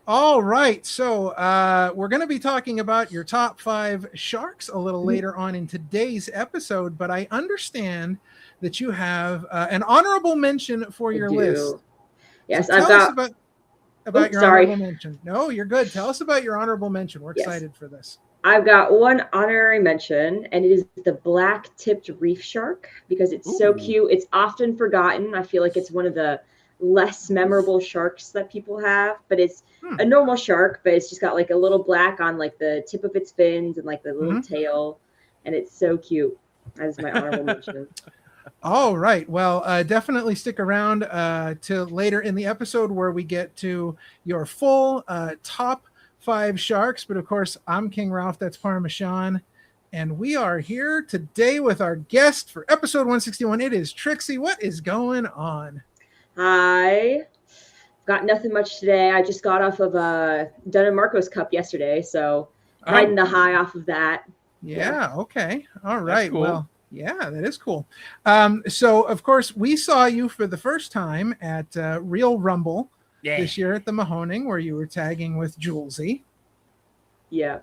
All right. So we're going to be talking about your top 5 sharks a little later on in today's episode, but I understand that you have an honorable mention for I your list. do. So Yes, I've tell us got. about Oops, your honorable sorry. mention. No, you're good. Tell us about your honorable mention. We're Yes, excited for this. I've got one honorary mention, and it is the black-tipped reef shark because it's so Ooh. cute. It's often forgotten. I feel like it's one of the less memorable sharks that people have, but it's Hmm. a normal shark, but it's just got like a little black on like the tip of its fins and like the little Mhm. tail, and it's so cute. That is my honorable mention. All right. Well, definitely stick around to later in the episode where we get to your full top 5 sharks. But of course, I'm King Ralph. That's Parmesan. And we are here today with our guest for episode 161. It is Trixzy. What is going on? Hi. Got nothing much today. I just got off of Dun and Marco's Cup yesterday, so riding the high off of that. Yeah. Okay. All That's right. cool. Well, yeah, that is cool. So, of course, we saw you for the first time at Real Rumble Yeah. this year at the Mahoning, where you were tagging with Julesy. Yeah.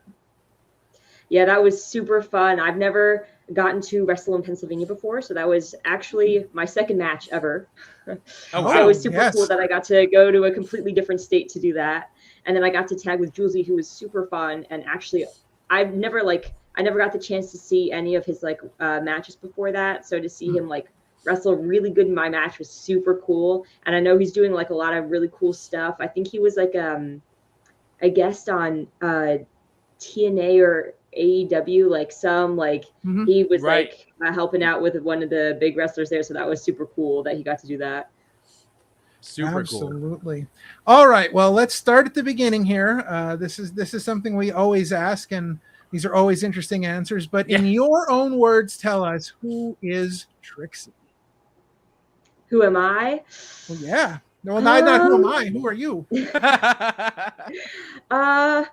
Yeah, that was super fun. I've never gotten to wrestle in Pennsylvania before, so that was actually my second match ever. Oh, So it wow. was super yes. cool that I got to go to a completely different state to do that. And then I got to tag with Julesy, who was super fun. And actually, I never got the chance to see any of his matches before that. So to see him like wrestle really good in my match was super cool. And I know he's doing like a lot of really cool stuff. I think he was like a guest on TNA or AEW, like some like Mhm. he was Right. like helping out with one of the big wrestlers there. So that was super cool that he got to do that. Super Absolutely. All right. Well, let's start at the beginning here. This is something we always ask, and these are always interesting answers. But in your own words, tell us, who is Trixzy? Who am I? Well, yeah. No, not who am I. Who are you? cool.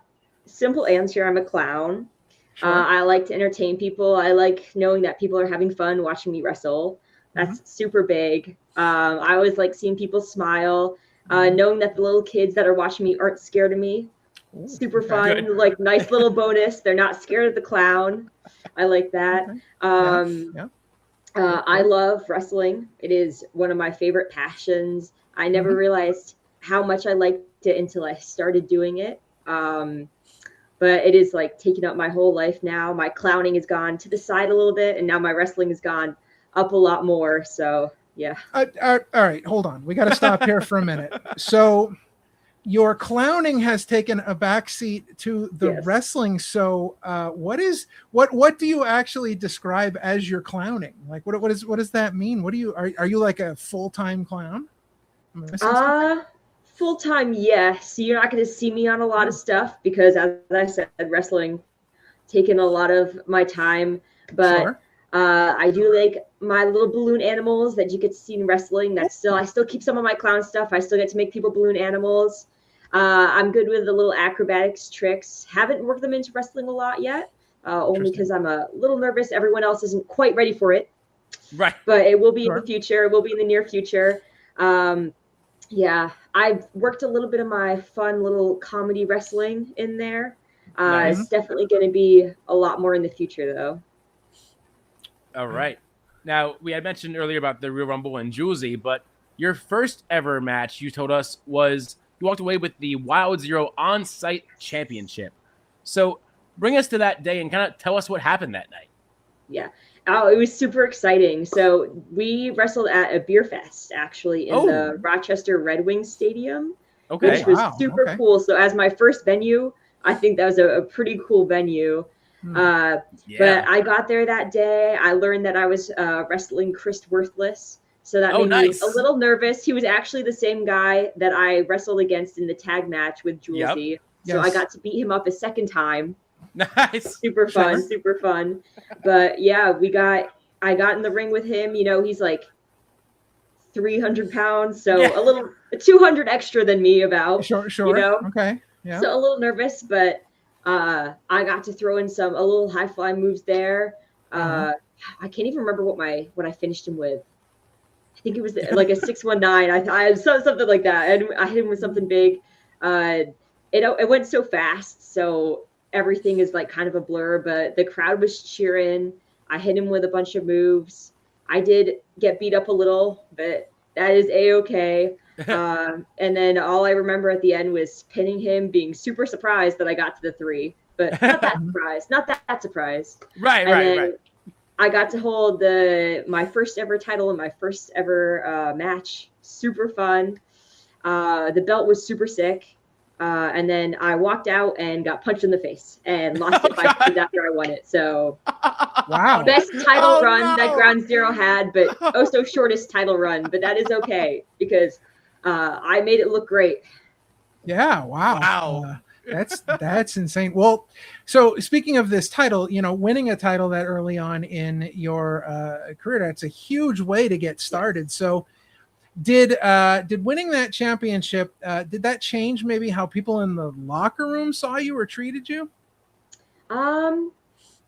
Simple answer. I'm a clown. Sure. I like to entertain people. I like knowing that people are having fun watching me wrestle. That's super big. I always like seeing people smile, knowing that the little kids that are watching me aren't scared of me. Ooh, Super okay. fun, Good. like nice little bonus. They're not scared of the clown. I like that. Okay. Yeah. I love wrestling. It is one of my favorite passions. I never realized how much I liked it until I started doing it. But it is like taking up my whole life now. My clowning has gone to the side a little bit, and now my wrestling has gone up a lot more. So yeah. All right. Hold on. We got to stop here for a minute. So your clowning has taken a backseat to the Yes. wrestling. So what do you actually describe as your clowning? Like what does that mean? What do you are you like a full-time clown? Am I missing something? Full time, yes. You're not going to see me on a lot of stuff because, as I said, wrestling taking a lot of my time. But Sure. I do like my little balloon animals that you get to see in wrestling. I still keep some of my clown stuff. I still get to make people balloon animals. I'm good with the little acrobatics tricks. Haven't worked them into wrestling a lot yet, only because I'm a little nervous. Everyone else isn't quite ready for it. Right. But it will be in the future. It will be in the near future. Yeah, I've worked a little bit of my fun little comedy wrestling in there. Nice. It's definitely going to be a lot more in the future, though. All right. Now, we had mentioned earlier about the Real Rumble and Julesy, but your first ever match, you told us, was you walked away with the Wild Zero on-site championship. So bring us to that day and kind of tell us what happened that night. Yeah. Oh, it was super exciting. So we wrestled at a beer fest, actually, in the Rochester Red Wings Stadium, which was super cool. So as my first venue, I think that was a pretty cool venue. But I got there that day. I learned that I was wrestling Chris Worthless. So that made me a little nervous. He was actually the same guy that I wrestled against in the tag match with Julesy. So I got to beat him up a second time. Nice. Super fun. But yeah, I got in the ring with him. You know, he's like 300 pounds. So a little 200 extra than me about. Sure. You know? Okay. Yeah. So a little nervous, but I got to throw in a little high fly moves there. I can't even remember what I finished him with. I think it was like a 619. I something like that. I hit him with something big. it went so fast, so everything is like kind of a blur, but the crowd was cheering. I hit him with a bunch of moves. I did get beat up a little, but that is a-okay. And then all I remember at the end was pinning him, being super surprised that I got to the 3, but not that surprised, not that surprised. Right. I got to hold my first ever title in my first ever match. Super fun. The belt was super sick. And then I walked out and got punched in the face and lost it 5 seconds after I won it. So, wow, best title run that Ground Zero had, but so shortest title run. But that is okay because I made it look great. Yeah, wow. That's insane. Well, so speaking of this title, winning a title that early on in your career, that's a huge way to get started. So did winning that championship, did that change maybe how people in the locker room saw you or treated you? A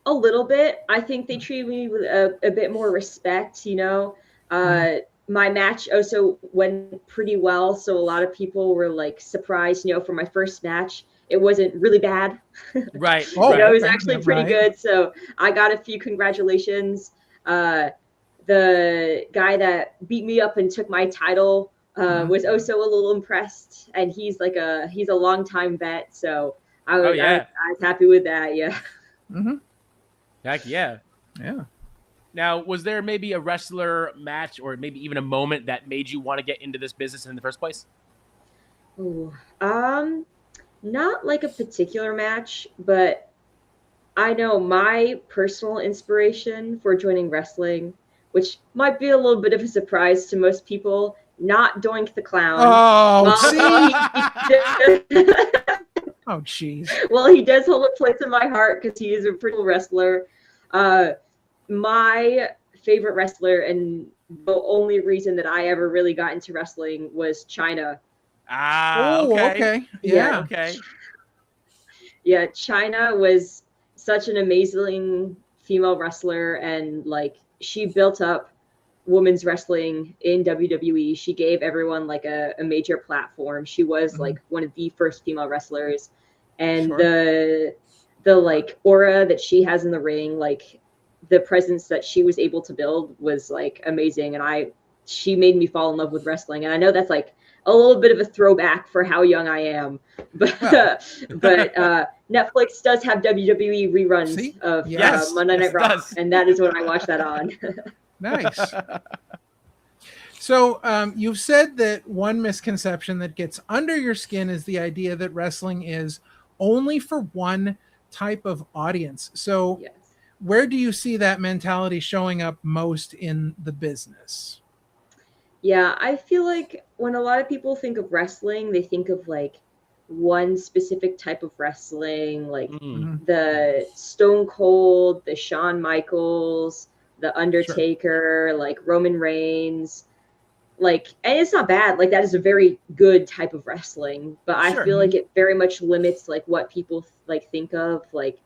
little bit. I think they treated me with a bit more respect, My match also went pretty well, so a lot of people were like surprised, for my first match. It wasn't really bad. Right. It was actually pretty good. So I got a few congratulations. The guy that beat me up and took my title was also a little impressed, and he's a longtime vet. So I was happy with that. Yeah. Mm-hmm. Heck yeah. Yeah. Now, was there maybe a wrestler match or maybe even a moment that made you want to get into this business in the first place? Ooh, not like a particular match, but I know my personal inspiration for joining wrestling, which might be a little bit of a surprise to most people, not Doink the Clown. Oh, see? Oh, jeez. Well, he does hold a place in my heart because he is a pretty cool wrestler. My favorite wrestler and the only reason that I ever really got into wrestling was Chyna. Okay. Yeah. Okay. Yeah, Chyna was such an amazing female wrestler, and like she built up women's wrestling in WWE. She gave everyone like a major platform. She was like one of the first female wrestlers, and the like aura that she has in the ring, like the presence that she was able to build was like amazing. And she made me fall in love with wrestling. And I know that's like a little bit of a throwback for how young I am, but Netflix does have WWE reruns of Monday Night Raw, and that is what I watch that on. Nice. So you've said that one misconception that gets under your skin is the idea that wrestling is only for one type of audience. So where do you see that mentality showing up most in the business? Yeah, I feel like when a lot of people think of wrestling, they think of like one specific type of wrestling, like the Stone Cold, the Shawn Michaels, the Undertaker, like Roman Reigns. Like, and it's not bad. Like, that is a very good type of wrestling, but I feel like it very much limits like what people like think of. Like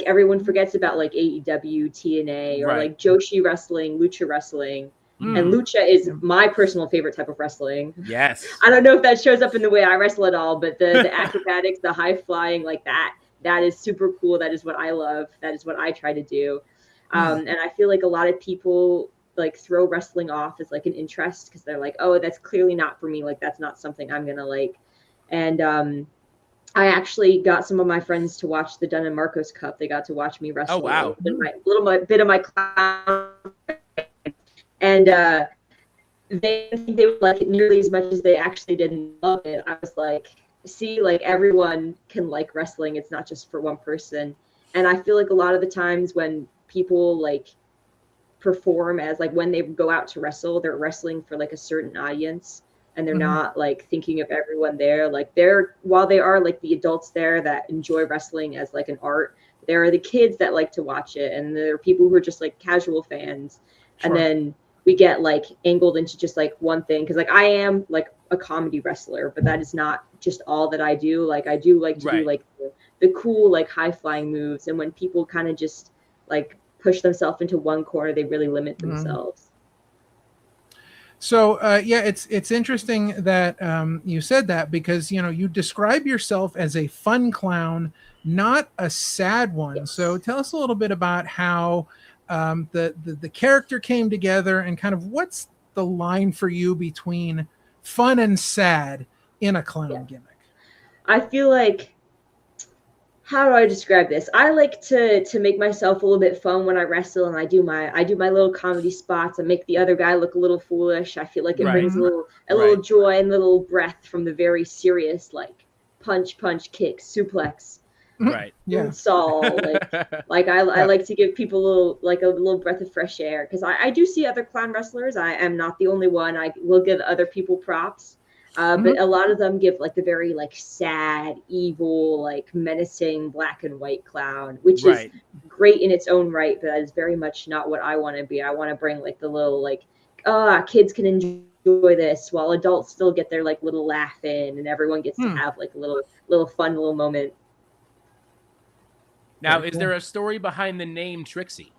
everyone forgets about like AEW, TNA, or like Joshi wrestling, Lucha wrestling. And Lucha is my personal favorite type of wrestling. Yes. I don't know if that shows up in the way I wrestle at all, but the acrobatics, the high flying, like that is super cool. That is what I love. That is what I try to do. And I feel like a lot of people like throw wrestling off as like an interest because they're like, oh, that's clearly not for me. Like, that's not something I'm going to like. And I actually got some of my friends to watch the Dunn and Marcos Cup. They got to watch me wrestle. Oh, wow. A little bit of my clown. And they would like it nearly as much as they actually didn't love it. I was like, see, like everyone can like wrestling. It's not just for one person. And I feel like a lot of the times when people like perform as like when they go out to wrestle, they're wrestling for like a certain audience, and they're not like thinking of everyone there. Like while they are like the adults there that enjoy wrestling as like an art, there are the kids that like to watch it, and there are people who are just like casual fans. And then we get like angled into just like one thing, because like I am like a comedy wrestler, but that is not just all that I do. Like I do like to do like the cool like high flying moves, and when people kind of just like push themselves into one corner, they really limit themselves. So yeah, it's interesting that you said that, because you describe yourself as a fun clown, not a sad one. So Yes. tell us a little bit about how the character came together, and kind of what's the line for you between fun and sad in a clown gimmick. I feel like, how do I describe this? I like to make myself a little bit fun when I wrestle, and I do my little comedy spots. I make the other guy look a little foolish. I feel like it brings a little joy and little breath from the very serious, like punch, kick, suplex, right? Yeah. Like I like to give people a little breath of fresh air, because I do see other clown wrestlers. I am not the only one. I will give other people props. But a lot of them give like the very like sad, evil, like menacing black and white clown, which is great in its own right, but that is very much not what I want to be. I want to bring like the little like, kids can enjoy this while adults still get their like little laugh in, and everyone gets to have like a little fun little moment. Now, is there a story behind the name Trixzy?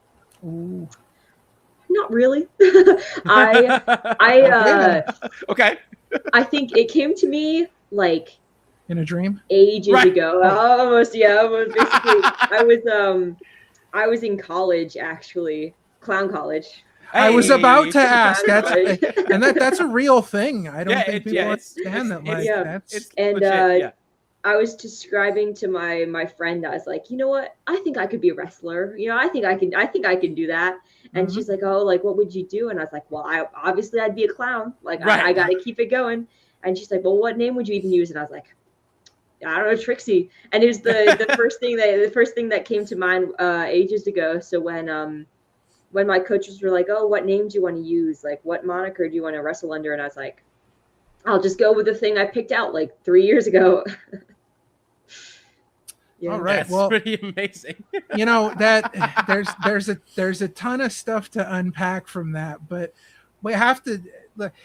Ooh. Not really. Okay. I think it came to me like in a dream ages ago. Almost basically. I was in college, actually, clown college. Hey. I was about to ask. That's a real thing. I don't think people understand that. Like, I was describing to my friend. I was like, you know what? I think I could be a wrestler. I think I can do that. And she's like, oh, like, what would you do? And I was like, well, I'd be a clown. Like, I got to keep it going. And she's like, well, what name would you even use? And I was like, I don't know, Trixzy. And it was the first thing that came to mind ages ago. So when my coaches were like, oh, what name do you want to use? Like, what moniker do you want to wrestle under? And I was like, I'll just go with the thing I picked out like 3 years ago. Yeah. All right. That's pretty amazing. That there's a ton of stuff to unpack from that, but we have to.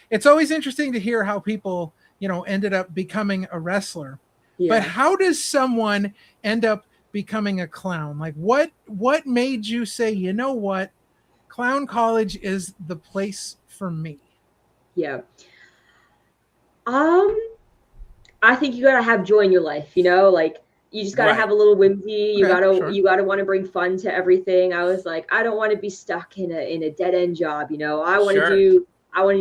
It's always interesting to hear how people ended up becoming a wrestler. Yeah. But how does someone end up becoming a clown? Like what made you say, you know what, clown college is the place for me? Yeah. I think you gotta have joy in your life. Like. You just gotta have a little whimsy. You gotta want to bring fun to everything. I was like, I don't want to be stuck in a dead end job. I want to do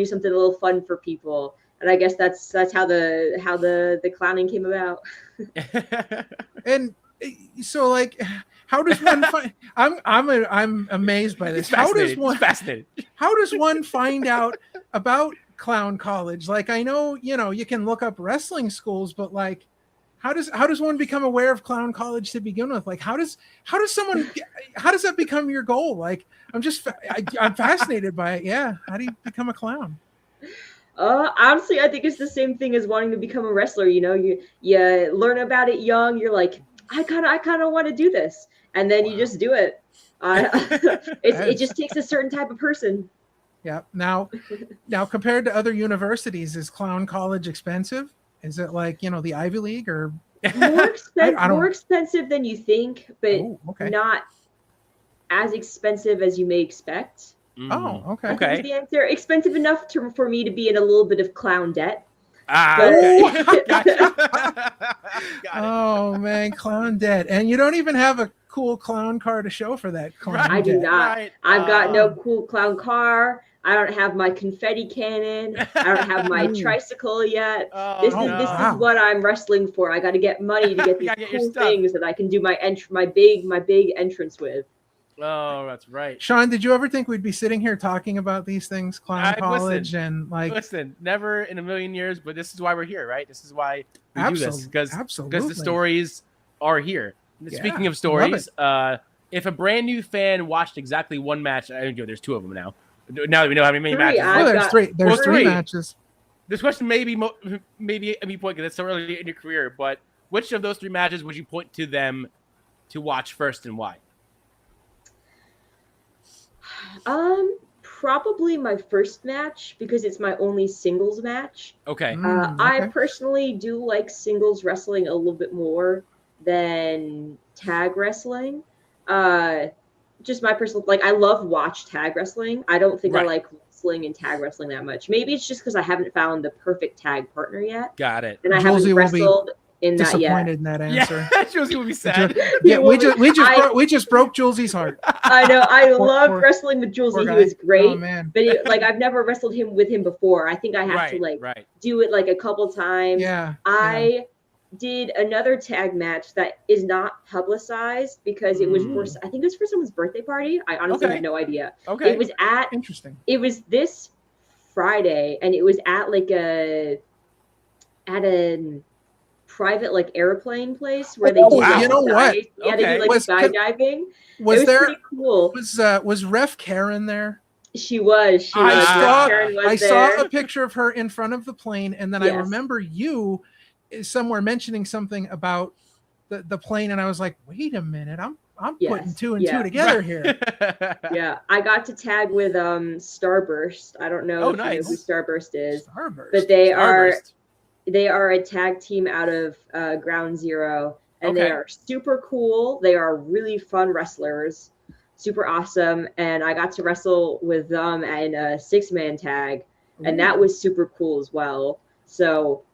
something a little fun for people. And I guess that's how the clowning came about. And so, like, how does one find? I'm amazed by this. How does one find out about clown college? Like, I know you can look up wrestling schools, but like. How does one become aware of clown college to begin with? Like, how does that become your goal? Like, I'm fascinated by it. Yeah. How do you become a clown? Honestly, I think it's the same thing as wanting to become a wrestler. You learn about it young. You're like, I kind of want to do this. And then you just do it. It just takes a certain type of person. Yeah. Now compared to other universities, is clown college expensive? Is it like, the Ivy League or more expensive than you think, but not as expensive as you may expect? Oh, okay. Okay. The answer, expensive enough for me to be in a little bit of clown debt. Okay. Oh man, clown debt. And you don't even have a cool clown car to show for that clown debt. I do not. I've got no cool clown car. I don't have my confetti cannon. I don't have my tricycle yet. This is what I'm wrestling for. I got to get money to get these cool things that I can do my big entrance with. Oh, that's right. Sean, did you ever think we'd be sitting here talking about these things, clown college, and like? Listen, never in a million years. But this is why we're here, right? This is why we do this, because the stories are here. Speaking of stories, if a brand new fan watched exactly one match, there's two of them now. Now that we know how many matches, there's three matches. This question may be a point because it's so early in your career, but which of those three matches would you point to them to watch first, and why? Probably my first match, because it's my only singles match. Okay. I personally do like singles wrestling a little bit more than tag wrestling. Just my personal, like, I love watch tag wrestling. I don't think I like wrestling and tag wrestling that much. Maybe it's just because I haven't found the perfect tag partner yet. Got it. And I haven't wrestled in that yet. Disappointed in that answer. Yeah, Julesy will be sad. Yeah, we just broke Julesy's heart. I know. I loved wrestling with Trixzy. He was great. Oh, man. But I've never wrestled with him before. I think I have to do it like a couple times. Yeah. I did another tag match that is not publicized because it was I think it was for someone's birthday party. I honestly have no idea. Okay. It was interesting. It was this Friday, and it was at a private airplane place where they do you know what? Yeah, they do skydiving. Was there pretty cool? Was Ref Karen there? She was. I saw a picture of her in front of the plane, and then I remember you somewhere mentioning something about the plane, and I was like, wait a minute, I'm putting two and two together here. Yeah, I got to tag with Starburst. I don't know if you know who Starburst is, but they are a tag team out of Ground Zero, and they are super cool. They are really fun wrestlers, super awesome, and I got to wrestle with them in a 6-man tag, and that was super cool as well. So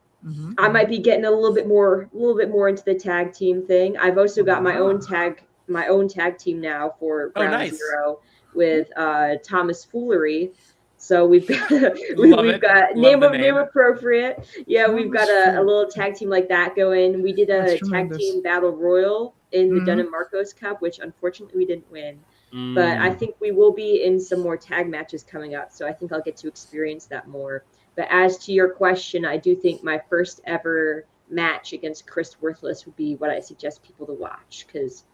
I might be getting a little bit more into the tag team thing. I've also got my own tag team now for Ground Zero with Thomas Foolery. So we've got name appropriate. Yeah, we've got a little tag team like that going. We did a tag team battle royal in the Dunn & Marcos Cup, which unfortunately we didn't win. But I think we will be in some more tag matches coming up. So I think I'll get to experience that more. But as to your question, I do think my first ever match against Chris Worthless would be what I suggest people to watch, because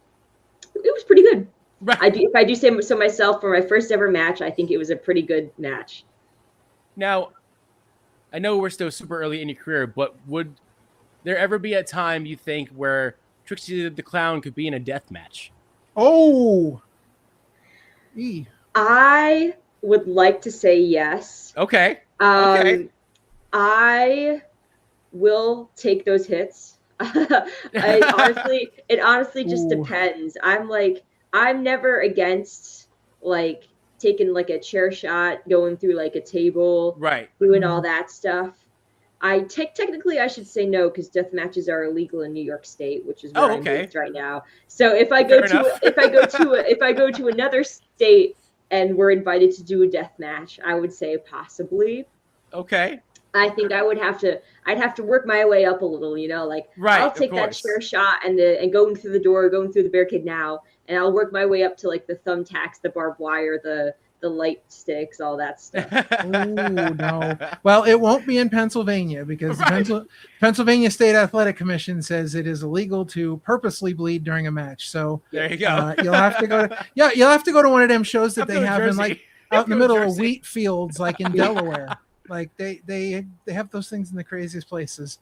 it was pretty good. Right. If I do say so myself, for my first ever match, I think it was a pretty good match. Now, I know we're still super early in your career, but would there ever be a time you think where Trixzy the Clown could be in a death match? Oh, I would like to say yes. Okay. I will take those hits. It honestly just depends. I'm never against taking a chair shot, going through a table, doing all that stuff. Technically I should say no, because death matches are illegal in New York State, which is where I'm based right now. So if I go to another state and we're invited to do a death match, I would say possibly. Okay. I think I'd have to work my way up a little, I'll take that chair shot and going through the door, going through the barricade now, and I'll work my way up to the thumbtacks, the barbed wire, the light sticks, all that stuff. Oh no! Well, it won't be in Pennsylvania because the Pennsylvania State Athletic Commission says it is illegal to purposely bleed during a match. So there you go. You'll have to go to one of them shows that they have in out in the middle of wheat fields, in Delaware. They have those things in the craziest places.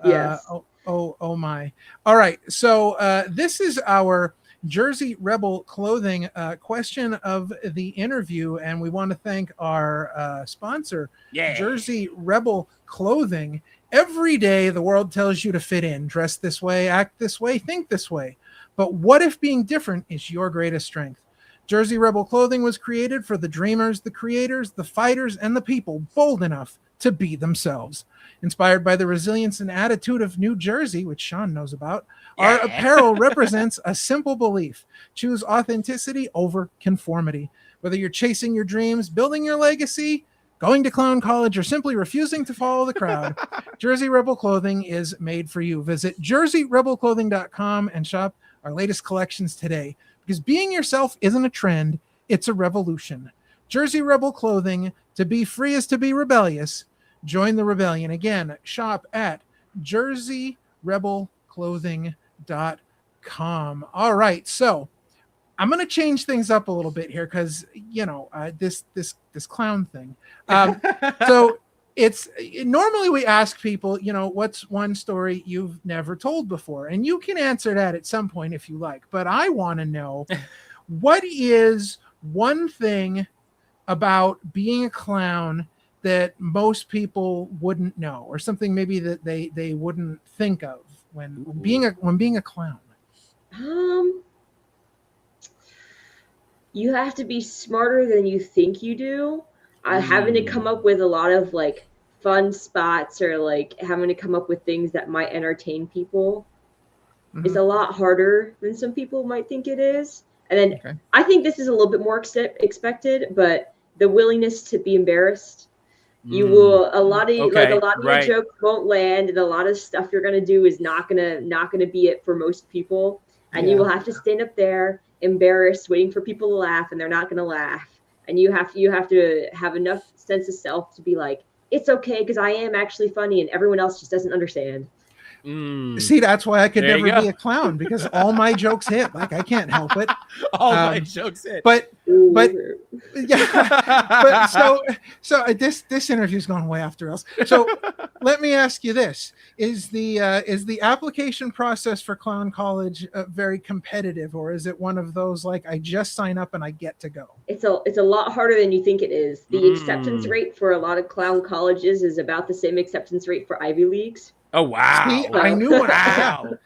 Yes. Oh my. All right. So this is our Jersey Rebel Clothing question of the interview, and we want to thank our sponsor, Jersey Rebel Clothing. Every day the world tells you to fit in, dress this way, act this way, think this way. But what if being different is your greatest strength? Jersey Rebel Clothing was created for the dreamers, the creators, the fighters, and the people bold enough to be themselves. Inspired by the resilience and attitude of New Jersey, which Sean knows about, our apparel represents a simple belief. Choose authenticity over conformity. Whether you're chasing your dreams, building your legacy, going to clown college, or simply refusing to follow the crowd, Jersey Rebel Clothing is made for you. Visit jerseyrebelclothing.com and shop our latest collections today. Because being yourself isn't a trend, it's a revolution. Jersey Rebel Clothing, to be free is to be rebellious. Join the rebellion. Again, shop at jerseyrebelclothing.com. All right, so I'm going to change things up a little bit here because, this clown thing. So normally we ask people, what's one story you've never told before? And you can answer that at some point if you like. But I want to know, what is one thing about being a clown that most people wouldn't know, or something maybe that they wouldn't think of when being a clown? You have to be smarter than you think you do. having to come up with a lot of like fun spots or like having to come up with things that might entertain people is a lot harder than some people might think it is. And then I think this is a little bit more expected, but the willingness to be embarrassed. You will a lot of your jokes won't land, and a lot of stuff you're gonna do is not gonna be it for most people. And you will have to stand up there embarrassed, waiting for people to laugh, and they're not gonna laugh. And you have to have enough sense of self to be like, it's okay because I am actually funny, and everyone else just doesn't understand. See, that's why I could never be a clown, because all my jokes hit. Like, I can't help it. All my jokes hit. But so this interview's gone way off the rails. So let me ask you this: is the application process for clown college very competitive, or is it one of those like I just sign up and I get to go? It's a lot harder than you think it is. The acceptance rate for a lot of clown colleges is about the same acceptance rate for Ivy Leagues. Oh wow! See, I knew what. Wow.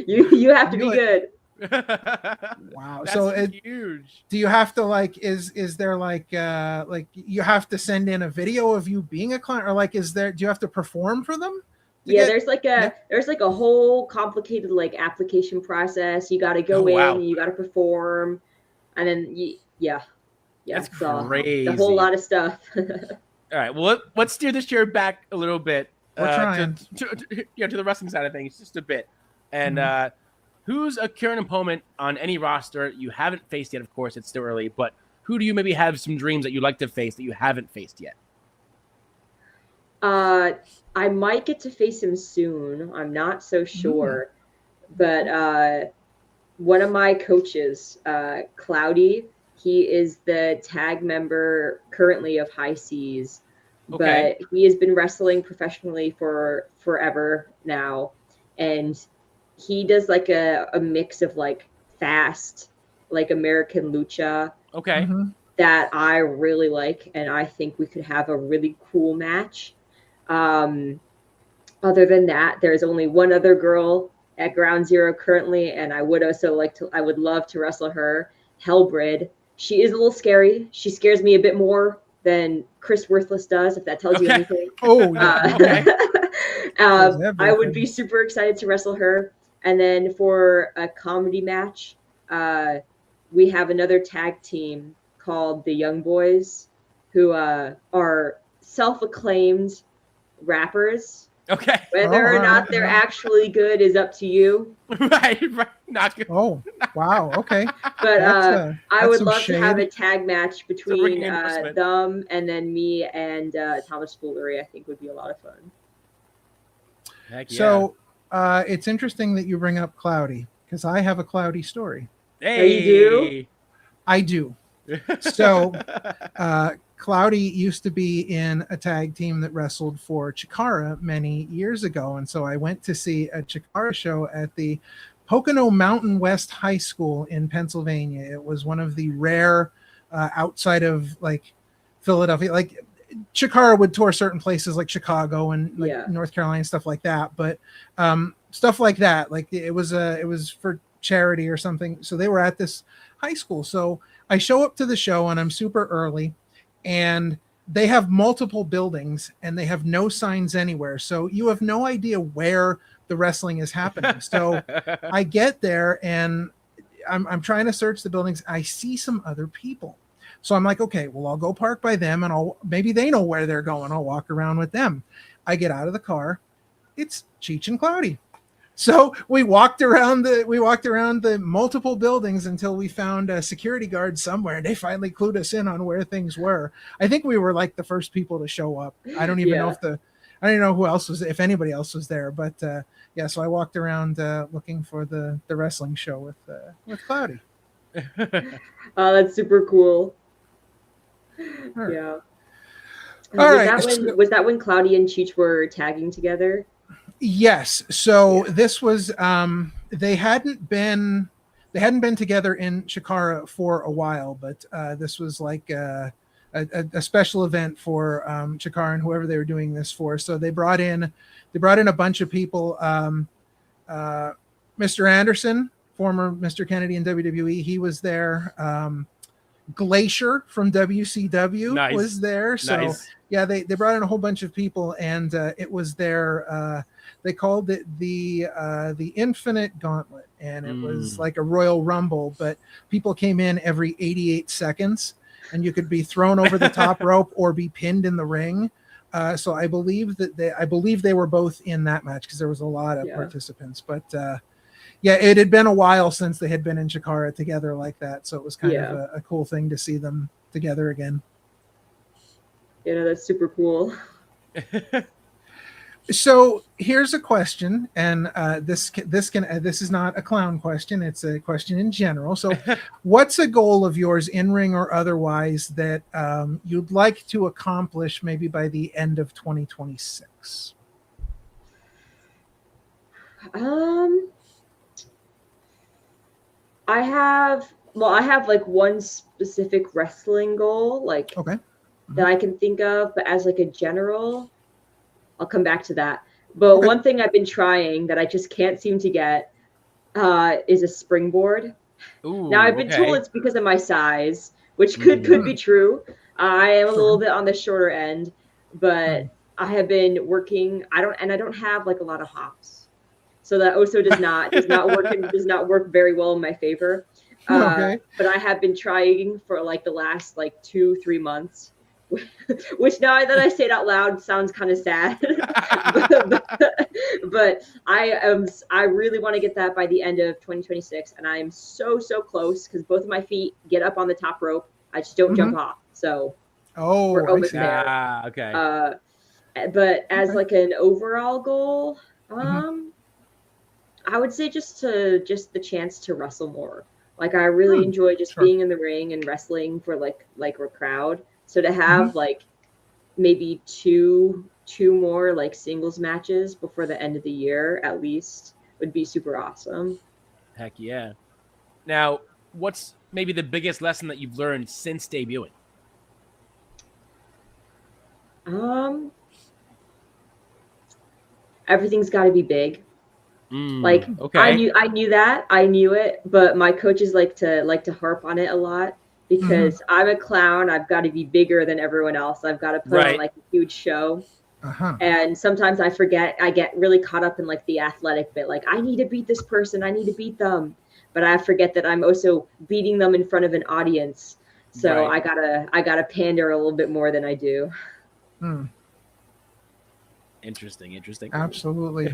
You have to be good. Wow. That's so huge. Do you have to like is there like you have to send in a video of you being a clown, or like do you have to perform for them? There's like a whole complicated like application process. You got to go in, you got to perform, and then that's crazy. A whole lot of stuff. All right, well let's steer this chair back a little bit. We're trying to the wrestling side of things just a bit. And who's a current opponent on any roster you haven't faced yet? Of course, it's still early, but who do you maybe have some dreams that you'd like to face that you haven't faced yet? I might get to face him soon. I'm not so sure. But one of my coaches, Cloudy, he is the tag member currently of High Seas. Okay. But he has been wrestling professionally for forever now. And he does like a mix of like fast, like American lucha. Okay. That I really like. And I think we could have a really cool match. Other than that, there's only one other girl at Ground Zero currently. And I would love to wrestle her, Hellbrid. She is a little scary. She scares me a bit more than Chris Worthless does, if that tells you anything. I would be super excited to wrestle her. And then for a comedy match, we have another tag team called the Young Boys, who are self-acclaimed rappers. Okay. Whether or not they're actually good is up to you. Right. Not good. Oh, wow. Okay. But I would love to have a tag match between them and then me and Thomas Foolery. I think would be a lot of fun. Heck yeah. So it's interesting that you bring up Cloudy, because I have a Cloudy story. Hey. Oh, you do? I do. So Cloudy used to be in a tag team that wrestled for Chikara many years ago. And so I went to see a Chikara show at the Pocono Mountain West High School in Pennsylvania. It was one of the rare outside of like Philadelphia, like Chikara would tour certain places like Chicago and like North Carolina, stuff like that. But stuff like that, like it was for charity or something. So they were at this high school. So I show up to the show and I'm super early, and they have multiple buildings and they have no signs anywhere. So you have no idea where the wrestling is happening. So I get there and I'm trying to search the buildings. I see some other people. So I'm like, okay, well, I'll go park by them and maybe they know where they're going. I'll walk around with them. I get out of the car. It's Cheech and Cloudy. So we walked around the multiple buildings until we found a security guard somewhere. They finally clued us in on where things were. I think we were like the first people to show up. I don't even know I don't know who else was, if anybody else was there, but so I walked around looking for the wrestling show with Cloudy. Oh, that's super cool. Right. Yeah. Was that when Cloudy and Cheech were tagging together? Yes. So this was they hadn't been together in Chikara for a while, but this was like a special event for Chikara and whoever they were doing this for. So they brought in a bunch of people. Mr. Anderson, former Mr. Kennedy in WWE, he was there. Glacier from WCW was there. So yeah, they brought in a whole bunch of people, and it was their they called it the Infinite Gauntlet, and it was like a Royal Rumble, but people came in every 88 seconds, and you could be thrown over the top rope or be pinned in the ring. So I believe they were both in that match because there was a lot of participants, but yeah, it had been a while since they had been in Chikara together like that, so it was kind of a cool thing to see them together again. Yeah, that's super cool. So here's a question, and this is not a clown question; it's a question in general. So, what's a goal of yours, in ring or otherwise, that you'd like to accomplish maybe by the end of 2026? I have like one specific wrestling goal, like that I can think of, but as like a general, I'll come back to that. But one thing I've been trying that I just can't seem to get is a springboard. Ooh, now I've been told it's because of my size, which could be true. I am a little bit on the shorter end, but I have been working. I don't have like a lot of hops, so that also does not work very well in my favor. But I have been trying for like the last like 2-3 months. Which now that I say it out loud sounds kind of sad, but I really want to get that by the end of 2026, and I am so close because both of my feet get up on the top rope. I just don't jump off, so we're almost there. Okay. But as like an overall goal, I would say just the chance to wrestle more. Like I really enjoy just being in the ring and wrestling for like a crowd. So to have like maybe two more like singles matches before the end of the year at least would be super awesome. Heck yeah. Now, what's maybe the biggest lesson that you've learned since debuting? Everything's got to be big. I knew that. I knew it, but my coaches like to harp on it a lot. Because I'm a clown, I've got to be bigger than everyone else. I've got to put on like a huge show. And sometimes I forget. I get really caught up in like the athletic bit. Like I need to beat this person. I need to beat them. But I forget that I'm also beating them in front of an audience. So I gotta pander a little bit more than I do. Interesting. Absolutely.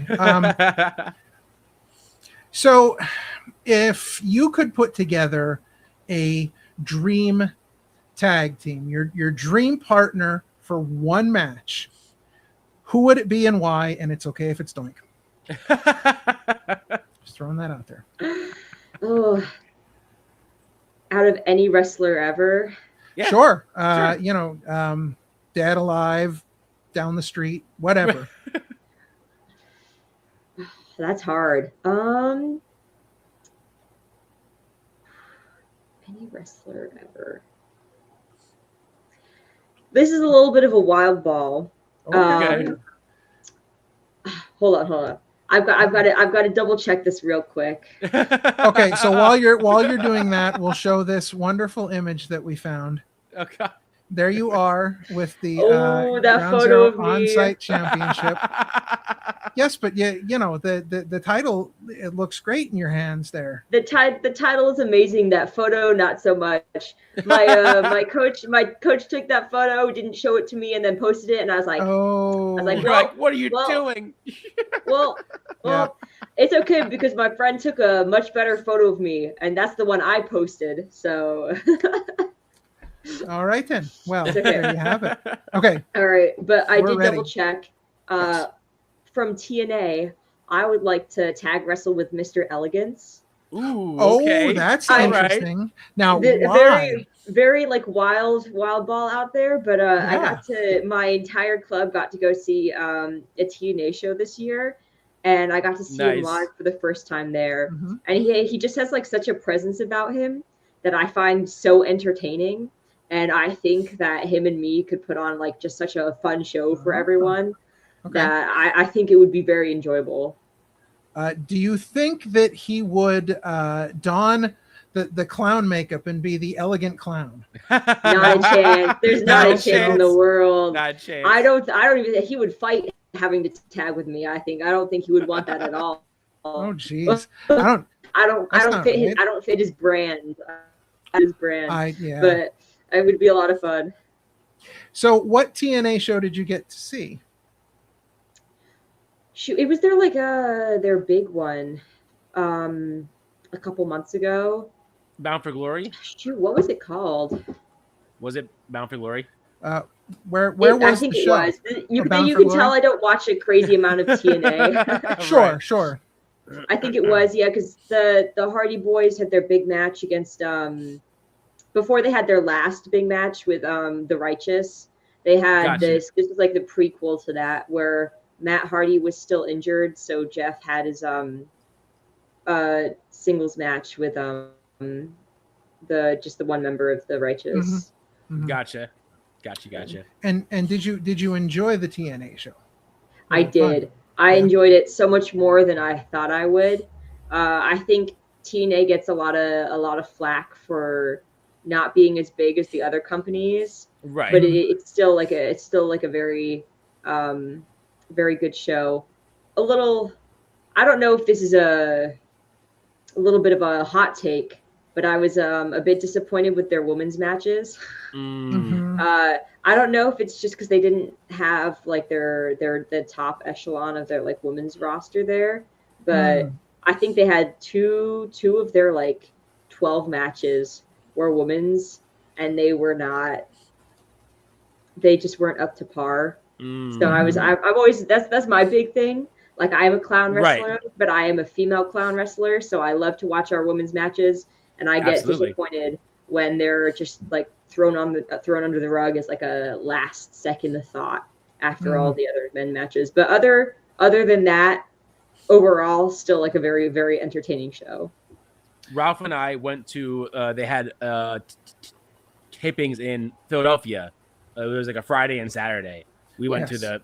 So if you could put together a dream tag team, your dream partner for one match, who would it be and why? And it's okay if it's Doink. Just throwing that out there. Oh, out of any wrestler ever? Yeah. Sure. Dead, alive, down the street, whatever. That's hard. Any wrestler ever. This is a little bit of a wild ball. Okay. Hold on. I've got to double check this real quick. Okay, so while you're doing that, we'll show this wonderful image that we found. Okay. There you are with the that photo of me. On-site championship. Yes, but you know the title, it looks great in your hands there. The title is amazing. That photo, not so much. My coach took that photo, didn't show it to me, and then posted it, and I was like, what are you doing? Well, it's okay because my friend took a much better photo of me, and that's the one I posted. So. All right then. Well, there you have it. Okay. All right, but I did double check. From TNA, I would like to tag wrestle with Mr. Elegance. Ooh, okay. Oh, that's interesting. Right. Now, why? Very like wild ball out there. But my entire club got to go see a TNA show this year, and I got to see him live for the first time there. And he just has like such a presence about him that I find so entertaining. And I think that him and me could put on like just such a fun show for everyone that I think it would be very enjoyable. Do you think that he would don the clown makeup and be the elegant clown. Not a chance. There's not a chance in the world. Not a chance. I don't even think he would fight having to tag with me. I don't think he would want that at all. Oh jeez. I don't fit his brand. But it would be a lot of fun. So what TNA show did you get to see? Shoot, it was their big one a couple months ago. Bound for Glory? Shoot, what was it called? Was it Bound for Glory? Where was I think the it show? was. You can tell I don't watch a crazy amount of TNA. Sure. I think it was, yeah, because the Hardy Boys had their big match against before they had their last big match with the Righteous. They had this was like the prequel to that, where Matt Hardy was still injured, so Jeff had his singles match with the one member of the Righteous. Mm-hmm. Gotcha. And did you enjoy the TNA show? I did. I enjoyed it so much more than I thought I would. I think TNA gets a lot of flack for not being as big as the other companies, right? But it's still like a very very good show. A little, I don't know if this is a little bit of a hot take, but I was a bit disappointed with their women's matches. Mm-hmm. I don't know if it's just because they didn't have like the top echelon of their like women's roster there, but I think they had two of their like 12 matches were women's, and they just weren't up to par. So I've always, that's my big thing. Like, I am a clown wrestler, but I am a female clown wrestler, so I love to watch our women's matches, and I get disappointed when they're just like thrown under the rug as like a last second of thought after all the other men matches. But other than that, overall, still like a very, very entertaining show. Ralph and I went to they had tapings in Philadelphia. It was like a Friday and Saturday. We went to the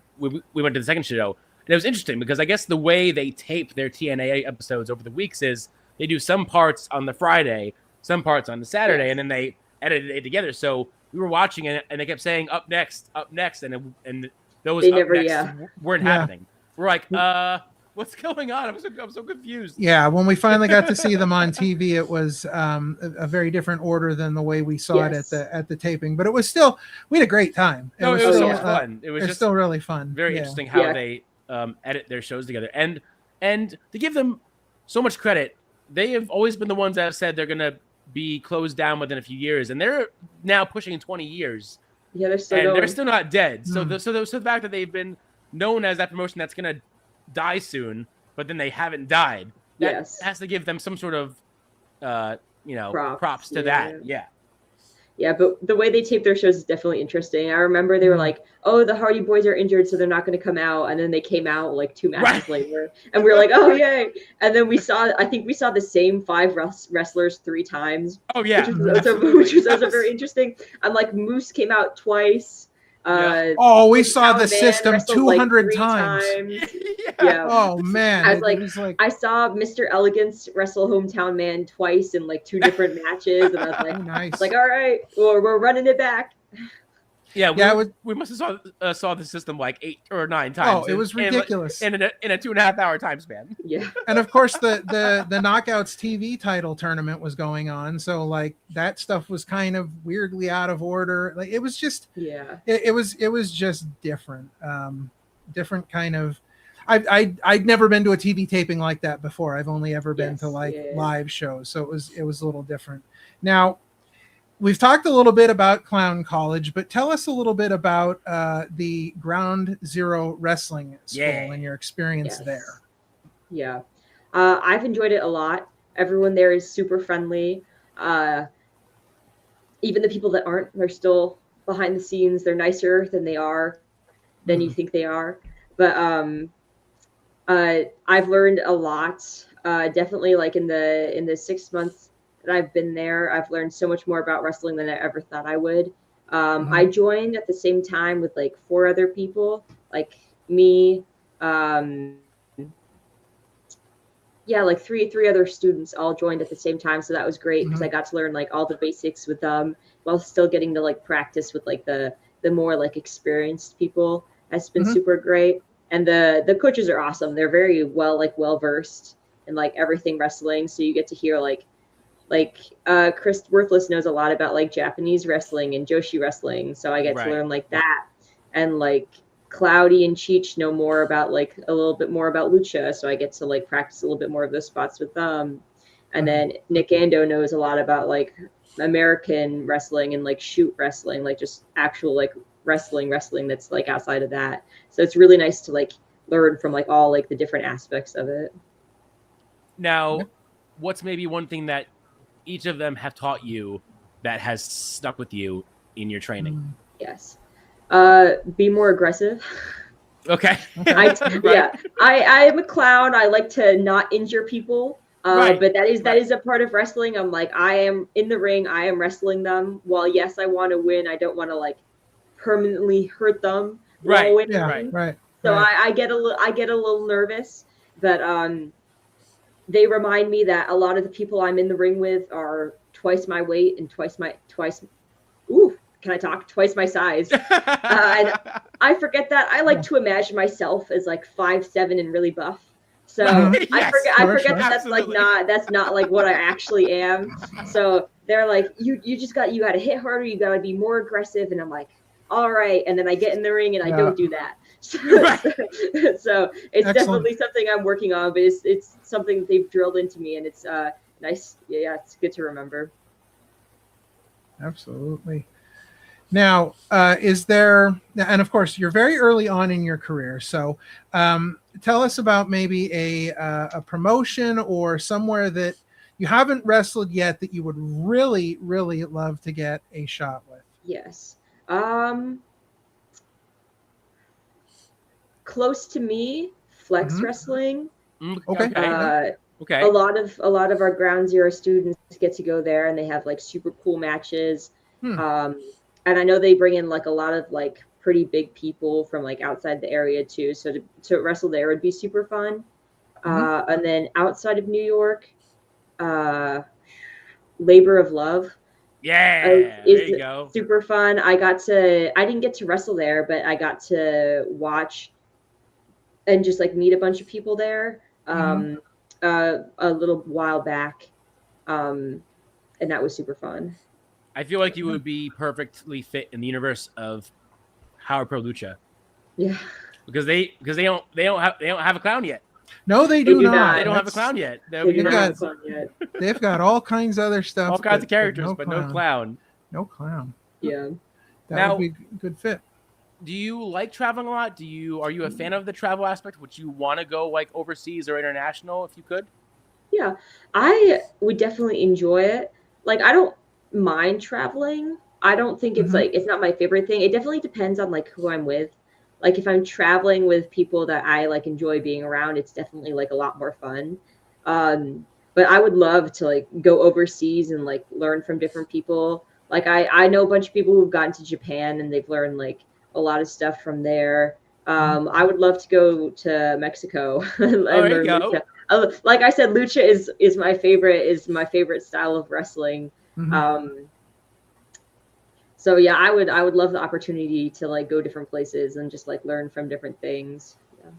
second show, and it was interesting because I guess the way they tape their TNA episodes over the weeks is they do some parts on the Friday, some parts on the Saturday, and then they edit it together. So we were watching it, and they kept saying up next, and those they up never, next weren't happening. We're like, what's going on? I'm so confused. Yeah, when we finally got to see them on TV, it was a very different order than the way we saw it at the taping. But it was still, we had a great time. It was so much fun. It was just still really fun. Very interesting how they edit their shows together, and to give them so much credit, they have always been the ones that have said they're gonna be closed down within a few years, and they're now pushing 20 years. Yeah, they're still going. They're still not dead. So the fact that they've been known as that promotion that's gonna die soon, but then they haven't died. That has to give them some sort of, props to that. Yeah, but the way they tape their shows is definitely interesting. I remember they were like, "Oh, the Hardy Boys are injured, so they're not going to come out," and then they came out like 2 matches later, and we were like, "Oh, yay!" And then I think we saw the same 5 wrestlers 3 times. Oh yeah, which was also very interesting. And like Moose came out twice. We saw the system 200 times. Yeah. Oh man. I saw Mr. Elegance wrestle Hometown Man twice in like 2 different matches, and I was like, nice. Like, all right, well, we're running it back. Yeah, we must have saw the system like 8 or 9 times. Oh, it was ridiculous in a 2.5 hour time span. Yeah, and of course the Knockouts TV title tournament was going on, so like that stuff was kind of weirdly out of order. Like it was just it was just different, different kind of. I'd never been to a TV taping like that before. I've only ever been to live shows, so it was a little different. Now, we've talked a little bit about Clown College, but tell us a little bit about the Ground Zero Wrestling School and your experience there. Yeah, I've enjoyed it a lot. Everyone there is super friendly. Even the people that aren't, they're still behind the scenes. They're nicer than you think they are. But I've learned a lot. Definitely, like in the 6 months that I've been there, I've learned so much more about wrestling than I ever thought I would. I joined at the same time with like 4 other people, like me, yeah, like three other students all joined at the same time, so that was great because I got to learn like all the basics with them while still getting to like practice with like the more like experienced people. That's been super great. And the coaches are awesome. They're very well versed in like everything wrestling, so you get to hear like Chris Worthless knows a lot about like Japanese wrestling and Joshi wrestling, so I get to learn like that. And like Cloudy and Cheech know more about like a little bit more about lucha, so I get to like practice a little bit more of those spots with them. And then Nick Ando knows a lot about like American wrestling and like shoot wrestling, like just actual like wrestling that's like outside of that. So it's really nice to like learn from like all like the different aspects of it. Now, what's maybe one thing that each of them have taught you that has stuck with you in your training? Yes. Be more aggressive. Okay. I am a clown. I like to not injure people. But that is a part of wrestling. I'm like, I am in the ring. I am wrestling them. While yes, I want to win. I don't want to like permanently hurt them. Right. So I get a little nervous, but they remind me that a lot of the people I'm in the ring with are twice my weight and twice my size. And I forget that. I like to imagine myself as like 5'7" and really buff. So I forget that that's not like what I actually am. So they're like, you got to hit harder. You got to be more aggressive. And I'm like, all right. And then I get in the ring and I don't do that. So it's definitely something I'm working on, but it's something they've drilled into me, and it's nice. Yeah, it's good to remember. Absolutely. Now, is there, and of course, you're very early on in your career, so tell us about maybe a promotion or somewhere that you haven't wrestled yet that you would really, really love to get a shot with. Yes. Close to me, Flex Wrestling. Okay. A lot of our Ground Zero students get to go there, and they have like super cool matches. And I know they bring in like a lot of like pretty big people from like outside the area too. So to wrestle there would be super fun. And then outside of New York, Labor of Love. Yeah, there you go. Super fun. I didn't get to wrestle there, but I got to watch and just like meet a bunch of people there a little while back. And that was super fun. I feel like you would be perfectly fit in the universe of Howard Pro Lucha. Yeah. Because they don't have a clown yet. No, they do not. They don't have a clown yet. They've got all kinds of other stuff. All kinds of characters, but no clown. No clown. Yeah. That would be a good fit. Do you like traveling a lot? Are you a fan of the travel aspect? Would you want to go like overseas or international if you could? Yeah, I would definitely enjoy it. Like, I don't mind traveling. I don't think it's like, it's not my favorite thing. It definitely depends on like who I'm with. Like if I'm traveling with people that I like enjoy being around, it's definitely like a lot more fun. But I would love to like go overseas and like learn from different people. Like I know a bunch of people who've gotten to Japan and they've learned like a lot of stuff from there. I would love to go to Mexico and learn lucha. Like I said, lucha is my favorite style of wrestling. So yeah, I would love the opportunity to like go different places and just like learn from different things. Yeah.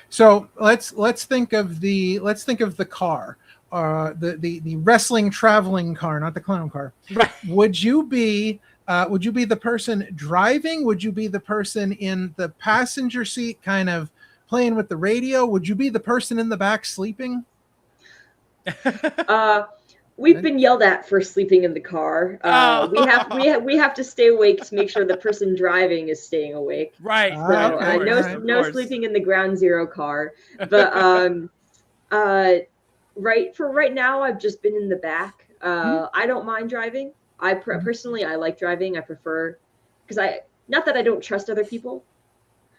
So let's think of the car, the wrestling traveling car, not the clown car. Right. Would you be the person driving? Would you be the person in the passenger seat, kind of playing with the radio? Would you be the person in the back sleeping? We've been yelled at for sleeping in the car. We have to stay awake to make sure the person driving is staying awake. Right. So, no sleeping in the Ground Zero car. But right now, I've just been in the back. I don't mind driving. Personally, I like driving. I prefer, because not that I don't trust other people,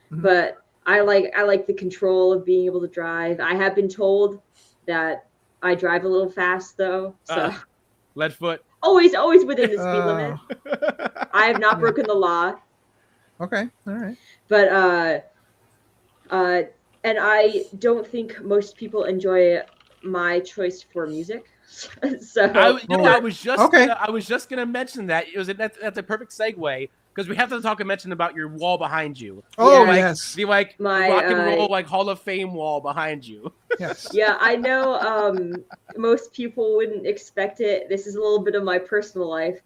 but I like the control of being able to drive. I have been told that I drive a little fast though, so lead foot. Always within the speed limit. I have not broken the law. Okay, all right. But and I don't think most people enjoy my choice for music. So I was just gonna mention that. That's a perfect segue because we have to talk and mention about your wall behind you. Oh yes, the rock and roll Hall of Fame wall behind you. Yes. Yeah, I know. Most people wouldn't expect it. This is a little bit of my personal life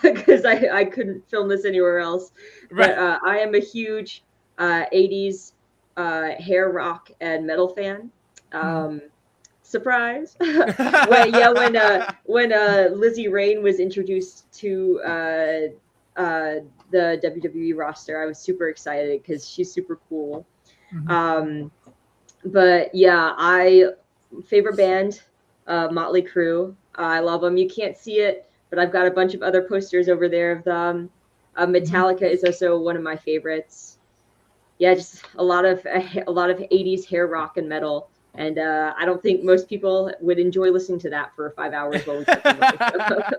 because I couldn't film this anywhere else. Right. But I am a huge 80s hair rock and metal fan. Surprise! when Lizzie Rain was introduced to the WWE roster, I was super excited because she's super cool. But yeah, favorite band, Motley Crue. I love them. You can't see it, but I've got a bunch of other posters over there of them. Metallica is also one of my favorites. Yeah, just a lot of 80s hair rock and metal. And I don't think most people would enjoy listening to that for 5 hours while we talk.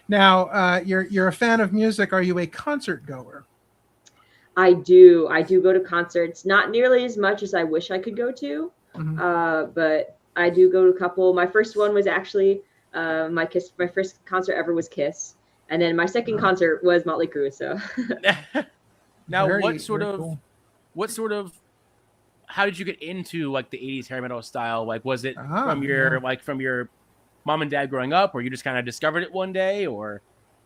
Now, you're a fan of music. Are you a concert goer? I do go to concerts, not nearly as much as I wish I could go to, but I do go to a couple. My first one was actually my first concert ever was Kiss, and then my second concert was Motley Crue. So now, what sort of how did you get into like the 80s hair metal style? Like, was it from your mom and dad growing up, or you just kind of discovered it one day, or?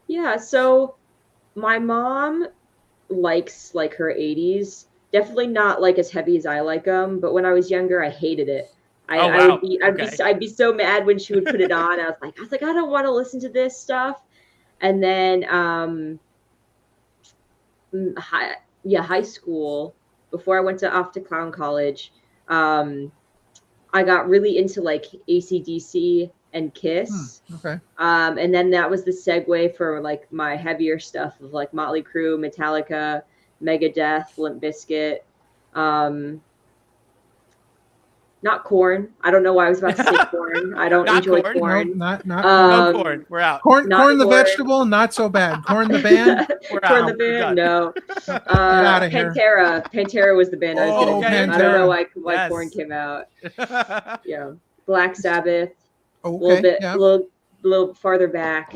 Yeah, so my mom likes like her 80s, definitely not like as heavy as I like them, but when I was younger I hated it. I'd be so mad when she would put it on. I was like I don't want to listen to this stuff. And then high school, before I went off to clown college, I got really into like AC/DC and Kiss. And then that was the segue for like my heavier stuff of like Motley Crue, Metallica, Megadeth, Limp Bizkit. Not Korn. I don't know why I was about to say Korn. I don't enjoy Korn. No, not Korn. We're out. Korn the vegetable, not so bad. Korn the band. Korn the band, no. Pantera. Pantera was the band I was going to say. I don't know why Korn came out. Yeah. Black Sabbath. A little farther back.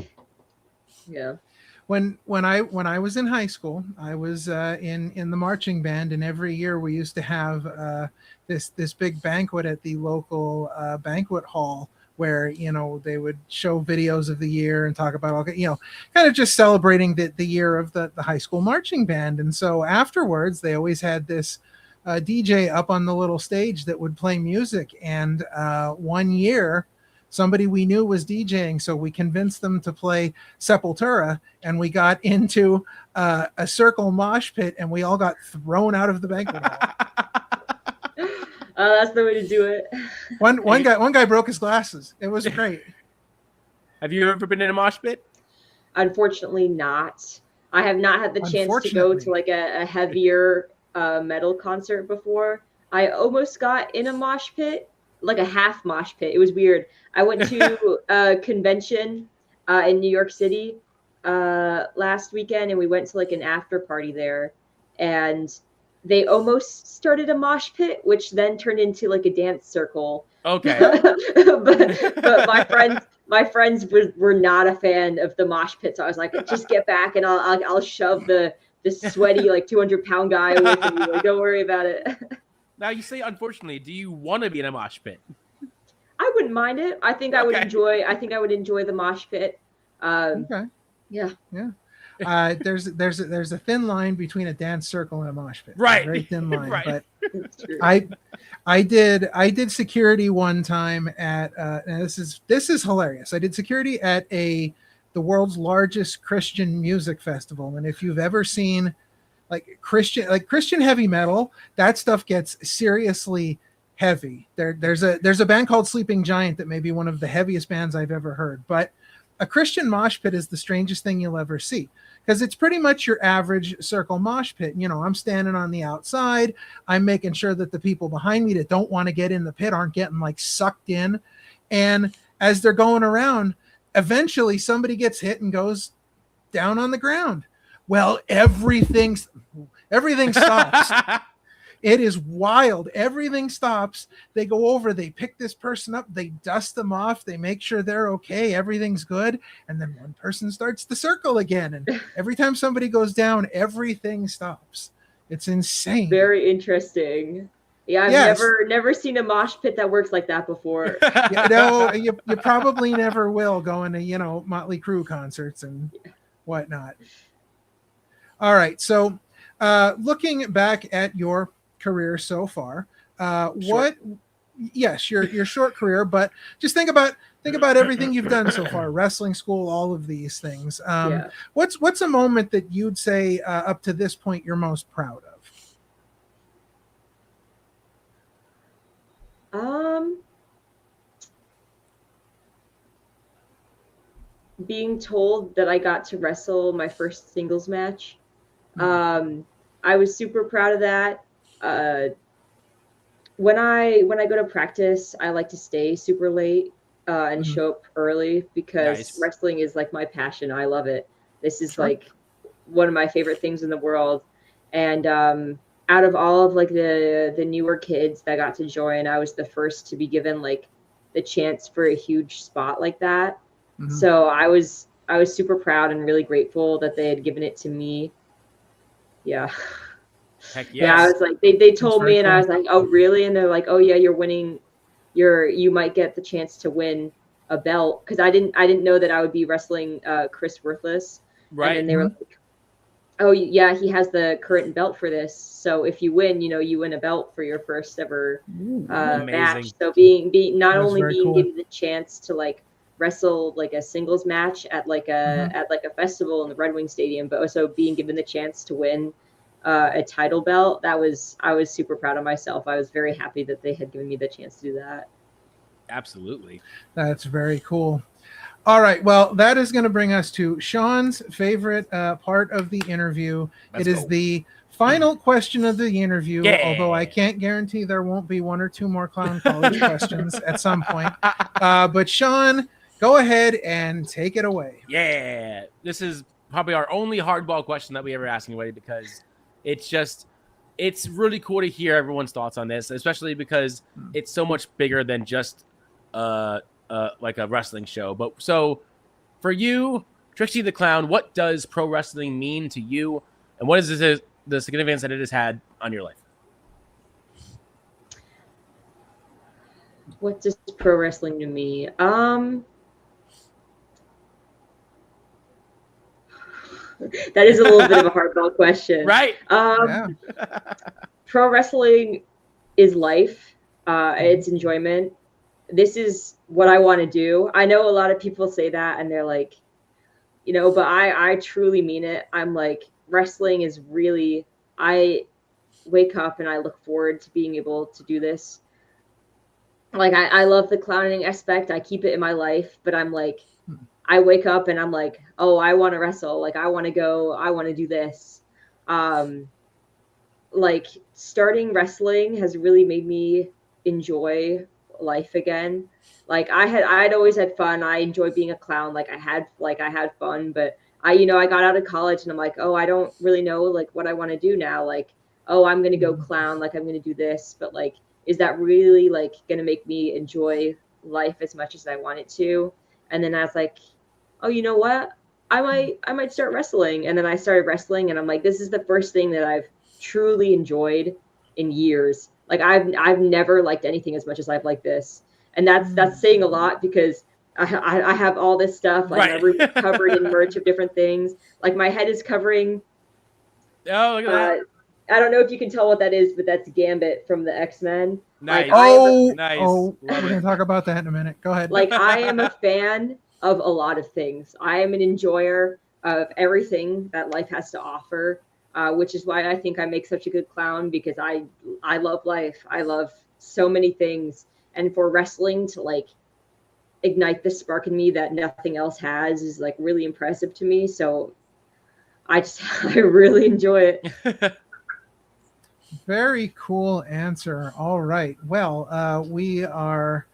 Yeah. When I was in high school, I was in the marching band, and every year we used to have this big banquet at the local banquet hall where they would show videos of the year and talk about all kind of just celebrating the year of the high school marching band. And so afterwards, they always had this DJ up on the little stage that would play music. And one year, somebody we knew was DJing, so we convinced them to play Sepultura, and we got into a circle mosh pit, and we all got thrown out of the banquet hall. That's the way to do it. One guy broke his glasses. It was great. Have you ever been in a mosh pit? Unfortunately, not. I have not had the chance to go to like a heavier metal concert before. I almost got in a mosh pit, like a half mosh pit. It was weird. I went to a convention in New York City last weekend, and we went to like an after party there, and they almost started a mosh pit, which then turned into like a dance circle. Okay. but my friends were not a fan of the mosh pit, so I was like, just get back, and I'll shove the sweaty like 200-pound guy away from you. Like, don't worry about it. Now you say, unfortunately, do you want to be in a mosh pit? I wouldn't mind it. I think I would enjoy. I think I would enjoy the mosh pit. Okay. Yeah. There's a thin line between a dance circle and a mosh pit. Right. A very thin line. Right. But I did security one time at and this is hilarious. I did security at the world's largest Christian music festival, and if you've ever seen Christian heavy metal, that stuff gets seriously heavy. There's a band called Sleeping Giant that may be one of the heaviest bands I've ever heard. But a Christian mosh pit is the strangest thing you'll ever see, because it's pretty much your average circle mosh pit. I'm standing on the outside. I'm making sure that the people behind me that don't want to get in the pit aren't getting like sucked in. And as they're going around, eventually somebody gets hit and goes down on the ground. Well, everything stops. It is wild. Everything stops. They go over, they pick this person up, they dust them off, they make sure they're okay, everything's good, and then one person starts the circle again. And every time somebody goes down, everything stops. It's insane. Very interesting. Yeah, I've never seen a mosh pit that works like that before. You probably never will, going to, Motley Crue concerts and whatnot. All right, so looking back at your career so far, your short career, but just think about everything you've done so far, wrestling school, all of these things. What's a moment that you'd say up to this point you're most proud of? Being told that I got to wrestle my first singles match. I was super proud of that. When I go to practice, I like to stay super late and show up early because wrestling is like my passion. I love it. This is like one of my favorite things in the world. And out of all of like the newer kids that got to join, I was the first to be given like the chance for a huge spot like that. So I was super proud and really grateful that they had given it to me. Yeah. Heck yes. Yeah, I was like, they told me, and I was like, oh really? And they're like, oh yeah, you're winning. You might get the chance to win a belt, because I didn't know that I would be wrestling Chris Worthless. Right. And then they were like, oh yeah, he has the current belt for this. So if you win, you win a belt for your first ever match. So being not only being given the chance to like wrestle like a singles match at like a festival in the Red Wing Stadium, but also being given the chance to win a title belt, I was super proud of myself. I was very happy that they had given me the chance to do that. Absolutely. That's very cool. All right. Well, that is going to bring us to Sean's favorite part of the interview. It is the final question of the interview, although I can't guarantee there won't be one or two more Clown College questions at some point. But Sean, go ahead and take it away. Yeah. This is probably our only hardball question that we ever ask anybody, because it's really cool to hear everyone's thoughts on this, especially because it's so much bigger than just like a wrestling show. But so for you, Trixzy the Clown, what does pro wrestling mean to you, and what is the significance that it has had on your life? What does pro wrestling to me? That is a little bit of a hardball question. Right. Pro wrestling is life. It's enjoyment. This is what I want to do. I know a lot of people say that and they're like, but I truly mean it. I'm like, wrestling is really, I wake up and I look forward to being able to do this. Like, I love the clowning aspect. I keep it in my life, but I'm like, I wake up and I'm like, oh, I want to wrestle. Like, I want to go, I want to do this. Like, starting wrestling has really made me enjoy life again. Like, I'd always had fun. I enjoy being a clown. I had fun, but I got out of college and I'm like, oh, I don't really know like what I want to do now. Like, oh, I'm going to go clown. Like, I'm going to do this, but like, is that really like going to make me enjoy life as much as I want it to? And then I was like, oh, you know what? I might start wrestling. And then I started wrestling and I'm like, this is the first thing that I've truly enjoyed in years. Like, I've never liked anything as much as I've liked this. And that's saying a lot, because I have all this stuff. Like, my room is covered in merch of different things. Like, my head is covering. Oh, look at that. I don't know if you can tell what that is, but that's Gambit from the X-Men. Nice. Like, nice. Oh, we're going to talk about that in a minute. Go ahead. Like, I am a fan of a lot of things. I am an enjoyer of everything that life has to offer, which is why I think I make such a good clown, because I love life. I love so many things. And for wrestling to like ignite the spark in me that nothing else has is like really impressive to me. So I really enjoy it. Very cool answer. All right. Well, we are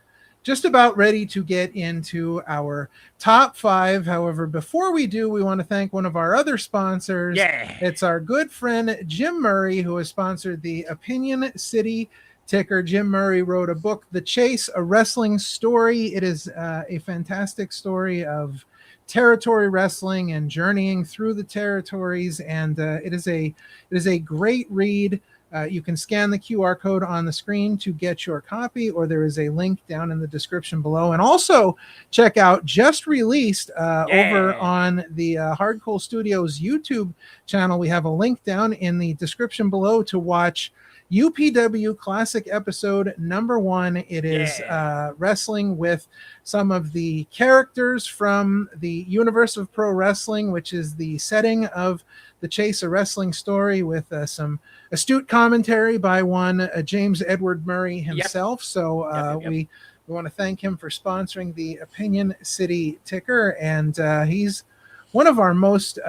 just about ready to get into our top 5. However, before we do, we want to thank one of our other sponsors. Yeah. It's our good friend Jim Murray, who has sponsored the Opinion City Ticker. Jim Murray wrote a book, The Chase, a Wrestling Story. It is a fantastic story of territory wrestling and journeying through the territories, and it is a great read. You can scan the QR code on the screen to get your copy, or there is a link down in the description below. And also check out, just released over on the Hardcore Studios YouTube channel, we have a link down in the description below to watch UPW Classic episode number 1. It is wrestling with some of the characters from the universe of pro wrestling, which is the setting of the Chase, a Wrestling Story, with some astute commentary by one James Edward Murray himself. So we want to thank him for sponsoring the Opinion City Ticker, and he's one of our most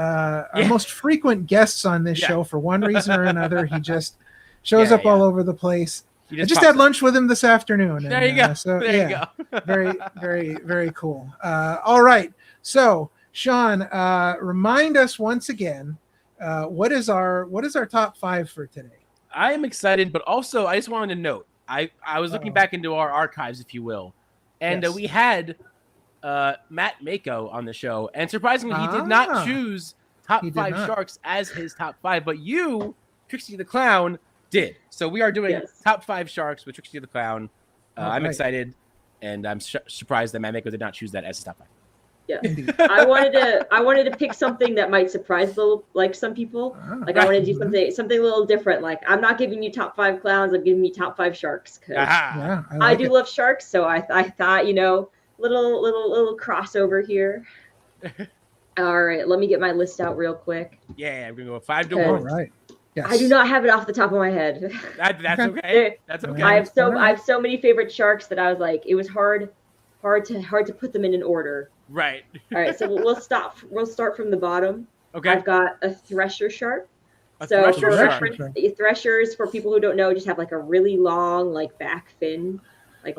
frequent guests on this show for one reason or another. He just shows up all over the place. I just had lunch with him this afternoon. There you go. So, there you go. very, very, very cool. All right. So, Sean, remind us once again, what is our top 5 for today? I am excited, but also I just wanted to note, I was looking back into our archives, if you will, and we had Matt Mako on the show, and surprisingly, he did not choose top 5 Sharks as his top 5, but you, Trixzy the Clown, did. So we are doing top 5 Sharks with Trixzy the Clown. I'm excited, and I'm surprised that Matt Mako did not choose that as his top 5. Yeah, I wanted to pick something that might surprise some people. Like I wanted to do something a little different. Like, I'm not giving you top 5 clowns. I'm giving you top 5 sharks, because I do love sharks. So I thought, little crossover here. All right, let me get my list out real quick. Yeah, we're gonna go 5 to 1. All right. Yes. I do not have it off the top of my head. That's okay. That's okay. I have so many favorite sharks that I was like, it was hard to put them in an order. Right. All right, so we'll start from the bottom. Okay. I've got a thresher shark. Threshers, for people who don't know, just have like a really long back fin, back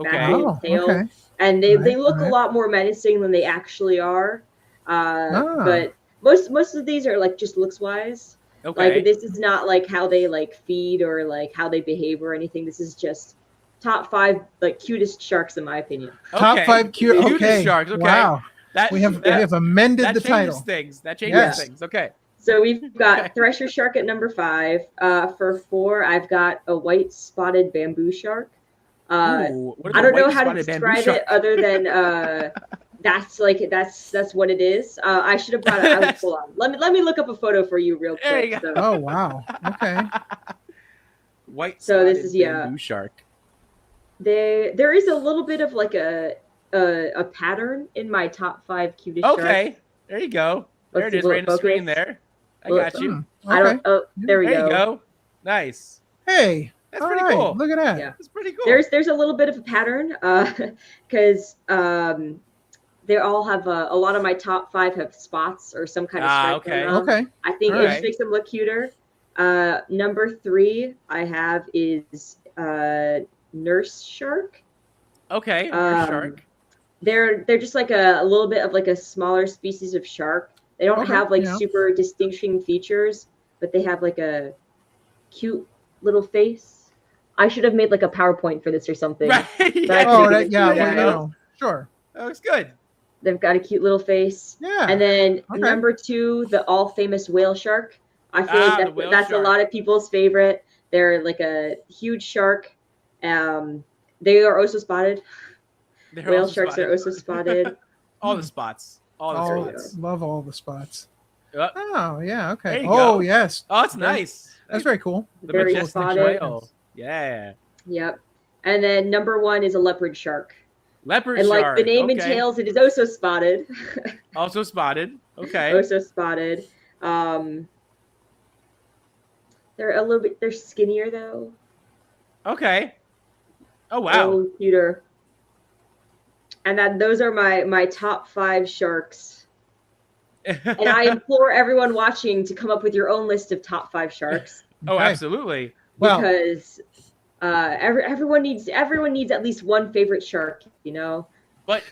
tail. And they look a lot more menacing than they actually are. But most of these are just looks wise. Okay. Like, this is not how they feed or how they behave or anything. This is just top 5 cutest sharks in my opinion. Top 5 cutest sharks. Okay. Wow. We have amended the title. That changes things. Okay. So we've got Thresher Shark at number 5. For 4, I've got a white spotted bamboo shark. I don't know how to describe it other than that's what it is. I should have brought it. Hold on. Let me look up a photo for you real quick. There you go. Oh wow. Okay. White. So this is bamboo shark. There is a little bit of a pattern in my top 5 cutest sharks. Okay, there you go. There it is, right in the screen there. I got you. Okay. There we go. There you go. Nice. Hey, that's pretty cool. Look at that. Yeah, that's pretty cool. There's a little bit of a pattern, because they all have a lot of my top 5 have spots or some kind of stripe. Okay. I think it just makes them look cuter. Number 3 I have is nurse shark. Okay, nurse shark. They're just a little bit of a smaller species of shark. They don't have super distinguishing features, but they have a cute little face. I should have made a PowerPoint for this or something. Right. Sure. That looks good. They've got a cute little face. Yeah. And then number 2, the all famous whale shark. I feel like that's a lot of people's favorite. They're a huge shark. They are also spotted. Whale sharks are also spotted. All the spots. All the spots. Love all the spots. Yep. Oh yeah. Okay. There you go. Oh yes. Oh, it's nice. That's very cool. The very majestic spotted. whale. Yeah. Yep. And then number 1 is a leopard shark. Leopard and shark. The name entails, it is also spotted. Also spotted. Okay. Also spotted. They're skinnier though. Okay. Oh wow. They're a little cuter. And those are my top 5 sharks. And I implore everyone watching to come up with your own list of top 5 sharks. Oh, absolutely. Because Everyone needs at least one favorite shark, you know. But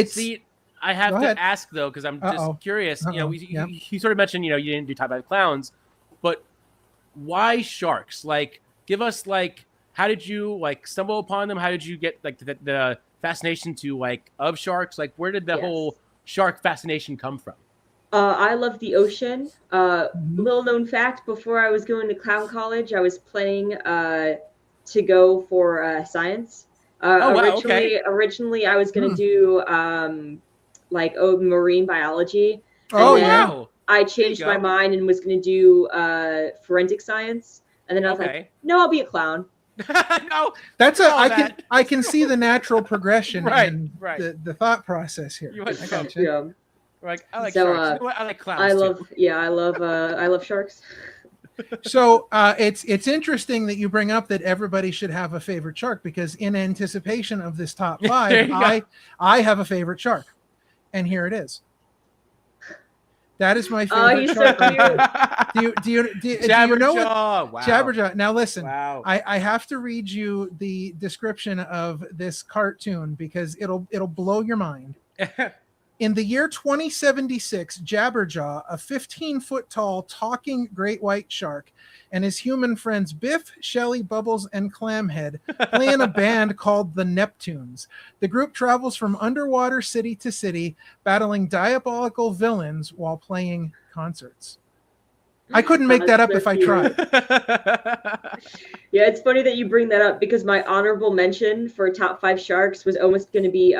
see, I have to ask though, because I'm just curious. You know, you sort of mentioned, you know, you didn't do top 5 clowns, but why sharks? Like, give us like, how did you like stumble upon them? How did you get like the fascination to like of sharks? Like, where did the whole shark fascination come from? I love the ocean. Little known fact: before I was going to clown college, I was planning to go for science. Originally, I was going to do marine biology. I changed my mind and was going to do forensic science. And then I was like, no, I'll be a clown. No, that's I can see the natural progression in the thought process here. I got you. Yeah. Like, I like sharks. You know what? I like clowns. I love sharks. So it's interesting that you bring up that everybody should have a favorite shark, because in anticipation of this top 5, I have a favorite shark, and here it is. That is my favorite shark. Do you know what? Wow. Jabberjaw. Now listen, wow. I have to read you the description of this cartoon because it'll blow your mind. In the year 2076, Jabberjaw, a 15-foot-tall talking great white shark, and his human friends Biff, Shelly, Bubbles, and Clamhead play in a band called the Neptunes. The group travels from underwater city to city, battling diabolical villains while playing concerts. I couldn't make that up if I tried. Yeah, it's funny that you bring that up, because my honorable mention for top 5 sharks was almost going to be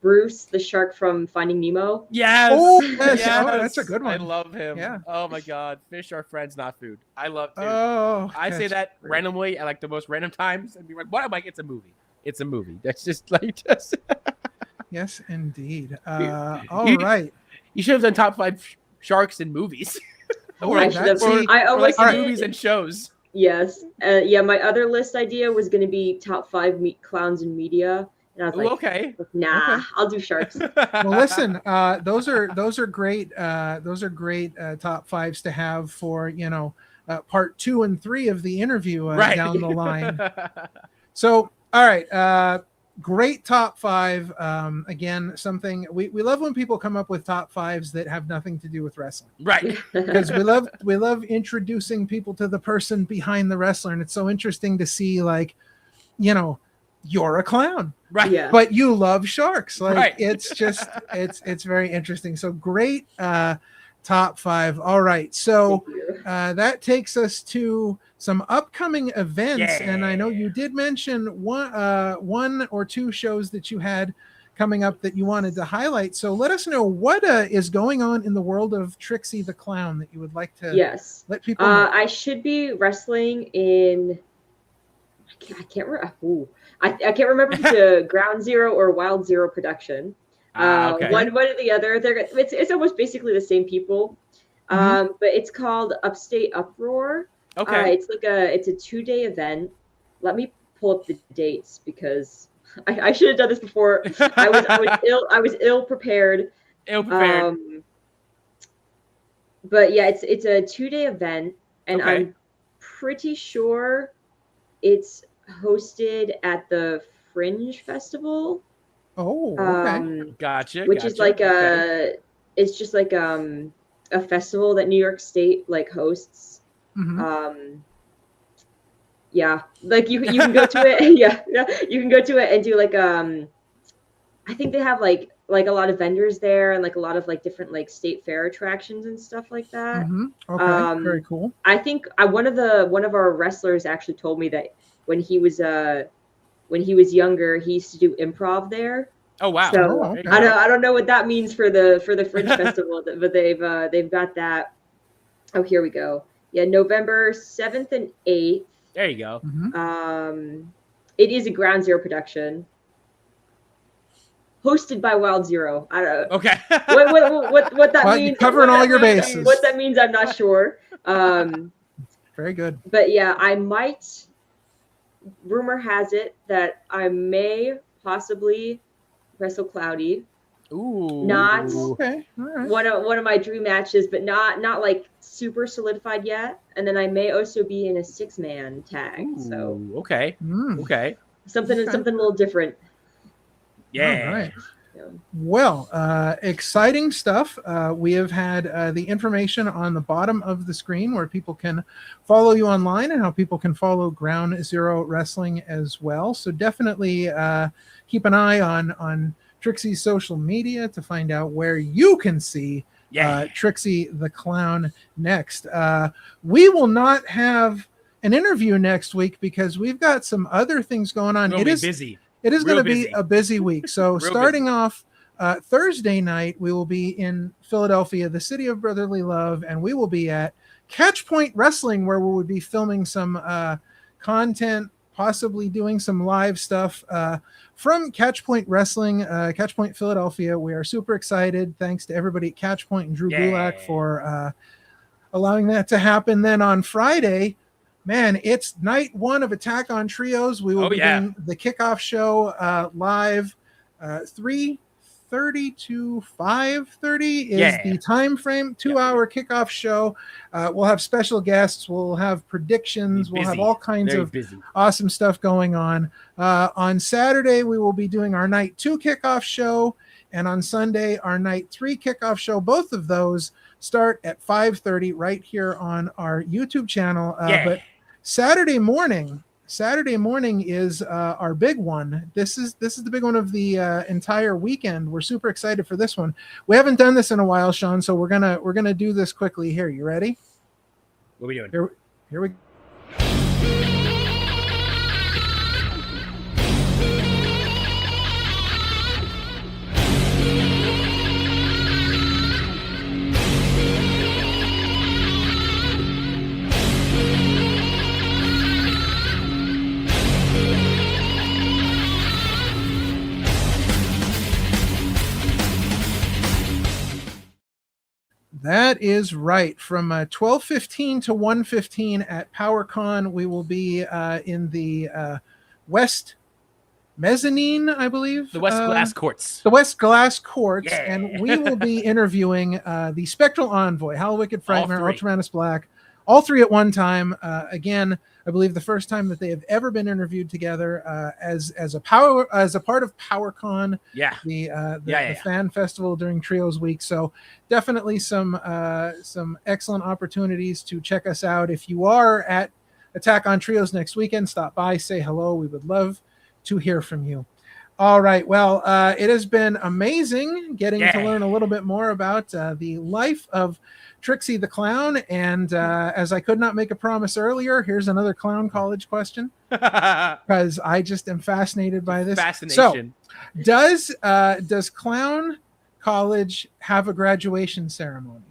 Bruce, the shark from Finding Nemo. Yes. Oh, that's a good one. I love him. Yeah. Oh my God. Fish are friends, not food. I love food. Oh, I say that randomly at like the most random times and be like, what? I'm like, it's a movie. It's a movie. That's just like Yes, indeed. All right. You should have done top 5 sharks in movies. I always did. Movies and shows. Yes. My other list idea was going to be top 5 clowns in media. And I was like, I'll do sharks. Well, listen, those are great. Those are great top 5s to have for, part 2 and 3 of the interview down the line. So, all right. Great top 5. Again, something we love when people come up with top 5s that have nothing to do with wrestling. Right. Because we love introducing people to the person behind the wrestler. And it's so interesting to see, like, you're a clown, right? Yeah. But you love sharks. Like, it's just, it's very interesting. So great top 5. All right. So that takes us to some upcoming events. Yeah. And I know you did mention one or two shows that you had coming up that you wanted to highlight. So let us know what is going on in the world of Trixzy the Clown that you would like to let people know. I should be wrestling in, I can't remember. I can't remember if it's a Ground Zero or Wild Zero production. One or the other. It's almost basically the same people. But it's called Upstate Uproar. Okay. It's a 2-day event. Let me pull up the dates, because I should have done this before. I was ill prepared. But yeah, it's a 2-day event, and I'm pretty sure it's hosted at a Fringe Festival. Oh, okay. Gotcha. Which is like it's just like a festival that New York State like hosts. Yeah, like you can go to it. Yeah, you can go to it and do like I think they have like a lot of vendors there, and like a lot of like different like state fair attractions and stuff like that. Okay, very cool. I think one of our wrestlers actually told me that when he was younger, he used to do improv there. Oh wow! So I don't know what that means for the Fringe Festival, but they've got that. Oh, here we go. Yeah, November 7th and 8th. There you go. It is a Ground Zero production, hosted by Wild Zero. I don't know. Okay. What that means? You're covering all your bases. What that means, I'm not sure. Very good. But yeah, I might. Rumor has it that I may possibly wrestle Cloudy. Ooh. Not okay. All right. one of my dream matches, but not like super solidified yet. And then I may also be in a 6-man tag. Ooh, so okay. Okay. Something a little different. Yeah. All right. Well, exciting stuff. We have had the information on the bottom of the screen where people can follow you online and how people can follow Ground Zero Wrestling as well. So definitely keep an eye on Trixzy's social media to find out where you can see Trixzy the Clown next. We will not have an interview next week because we've got some other things going on. It is busy. It is going to be a busy week. So starting off Thursday night, we will be in Philadelphia, the city of brotherly love, and we will be at Catchpoint Wrestling, where we will be filming some content, possibly doing some live stuff from Catchpoint Wrestling, Catchpoint Philadelphia. We are super excited. Thanks to everybody at Catchpoint and Drew Gulak for allowing that to happen. Then on Friday, man, it's night 1 of Attack on Trios. We will be doing the kickoff show live 3:30 to 5:30 is the time frame. 2-hour kickoff show. We'll have special guests. We'll have predictions. We'll have all kinds of awesome stuff going on. On Saturday, we will be doing our night 2 kickoff show. And on Sunday, our night 3 kickoff show. Both of those start at 5:30 right here on our YouTube channel. But Saturday morning is our big one. This is the big one of the entire weekend. We're super excited for this one. We haven't done this in a while, Sean, so we're gonna do this quickly here. You ready? What are we doing? Here we go. That is right. From 12:15 to 1:15 at PowerCon, we will be in the West Mezzanine, I believe. The West Glass Courts. The West Glass Courts. And we will be interviewing the Spectral Envoy, Hal Wicked, Frightmare, Ultramanus Black, all 3 at one time. Again, I believe the first time that they have ever been interviewed together as a part of PowerCon, the fan festival during Trios Week. So definitely some excellent opportunities to check us out. If you are at Attack on Trios next weekend, stop by, say hello. We would love to hear from you. All right. Well, it has been amazing getting to learn a little bit more about the life of Trixzy the Clown. And as I could not make a promise earlier, here's another clown college question because I just am fascinated by this. Fascination. So, does clown college have a graduation ceremony?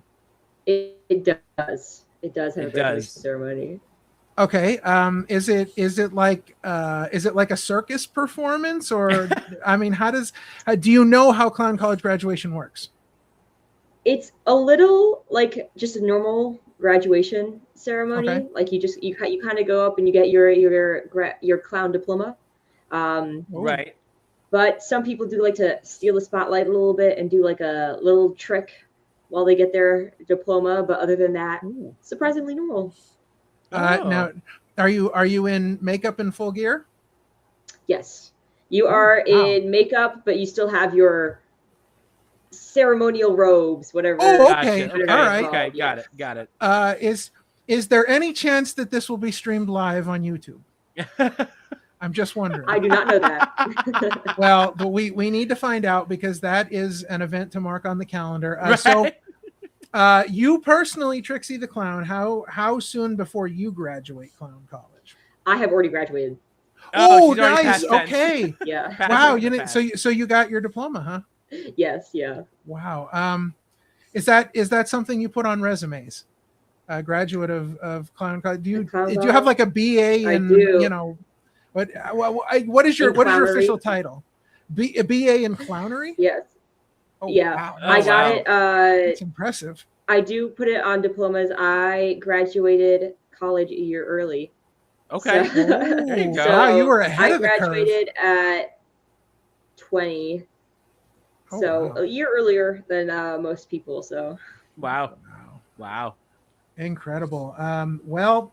It does. It does have a graduation ceremony. Okay. Is it like a circus performance, or I mean, do you know how clown college graduation works? It's a little like just a normal graduation ceremony. Okay. Like you kind of go up and you get your clown diploma. Right. But some people do like to steal the spotlight a little bit and do like a little trick while they get their diploma. But other than that, surprisingly normal. Now, are you in makeup and full gear? Yes, you are in makeup, but you still have your ceremonial robes, whatever. Oh, okay. Gotcha. All right. Okay, got it. Is there any chance that this will be streamed live on YouTube? I'm just wondering. I do not know that. Well, but we need to find out because that is an event to mark on the calendar. Right. So, you personally, Trixzy the Clown, how soon before you graduate clown college? I have already graduated. Oh, nice. Okay. Yeah. Wow. So you got your diploma, huh? Yes. Yeah. Wow. Is that something you put on resumes? Graduate of clown college. Do you have like a BA in, you know, what is your official title? A BA in clownery? Yes. Oh, yeah. Wow. I got it. It's impressive. I do put it on diplomas. I graduated college a year early. Okay. So, there you go. So wow, you were ahead of the curve. I graduated at 20. a year earlier than most people. So Wow. Incredible. Well,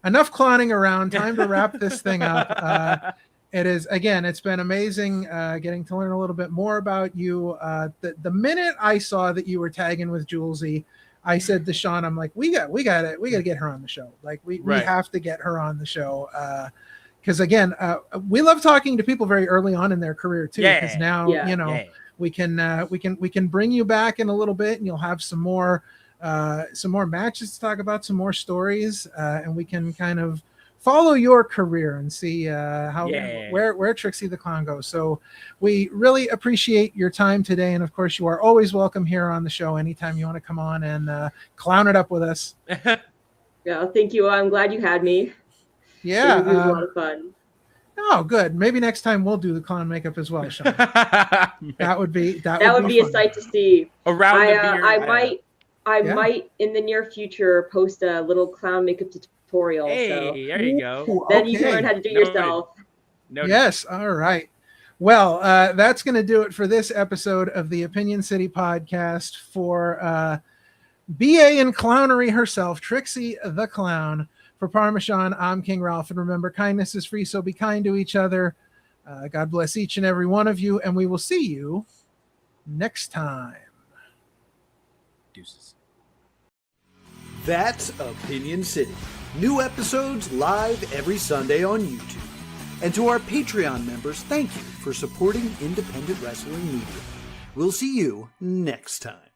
enough clowning around. Time to wrap this thing up. It's been amazing getting to learn a little bit more about you. The minute I saw that you were tagging with Julesy, I said to Sean, I'm like, we got to get her on the show. Like we have to get her on the show. Because again, we love talking to people very early on in their career too. Because now, we can bring you back in a little bit, and you'll have some more matches to talk about, some more stories, and we can kind of follow your career and see where Trixzy the Clown goes. So we really appreciate your time today, and of course, you are always welcome here on the show anytime you want to come on and clown it up with us. Yeah, thank you. I'm glad you had me. Yeah, it was a lot of fun. Oh, good. Maybe next time we'll do the clown makeup as well, Sean. that would be a sight to see. Around the beard. I might in the near future post a little clown makeup tutorial. Hey, so there you go. Then you can learn how to do it yourself. Noted. Yes. All right. Well, that's going to do it for this episode of the Opinion City podcast for BA and clownery herself, Trixzy the Clown. For Parmesan, I'm King Ralph. And remember, kindness is free, so be kind to each other. God bless each and every one of you, and we will see you next time. Deuces. That's Opinion City. New episodes live every Sunday on YouTube. And to our Patreon members, thank you for supporting independent wrestling media. We'll see you next time.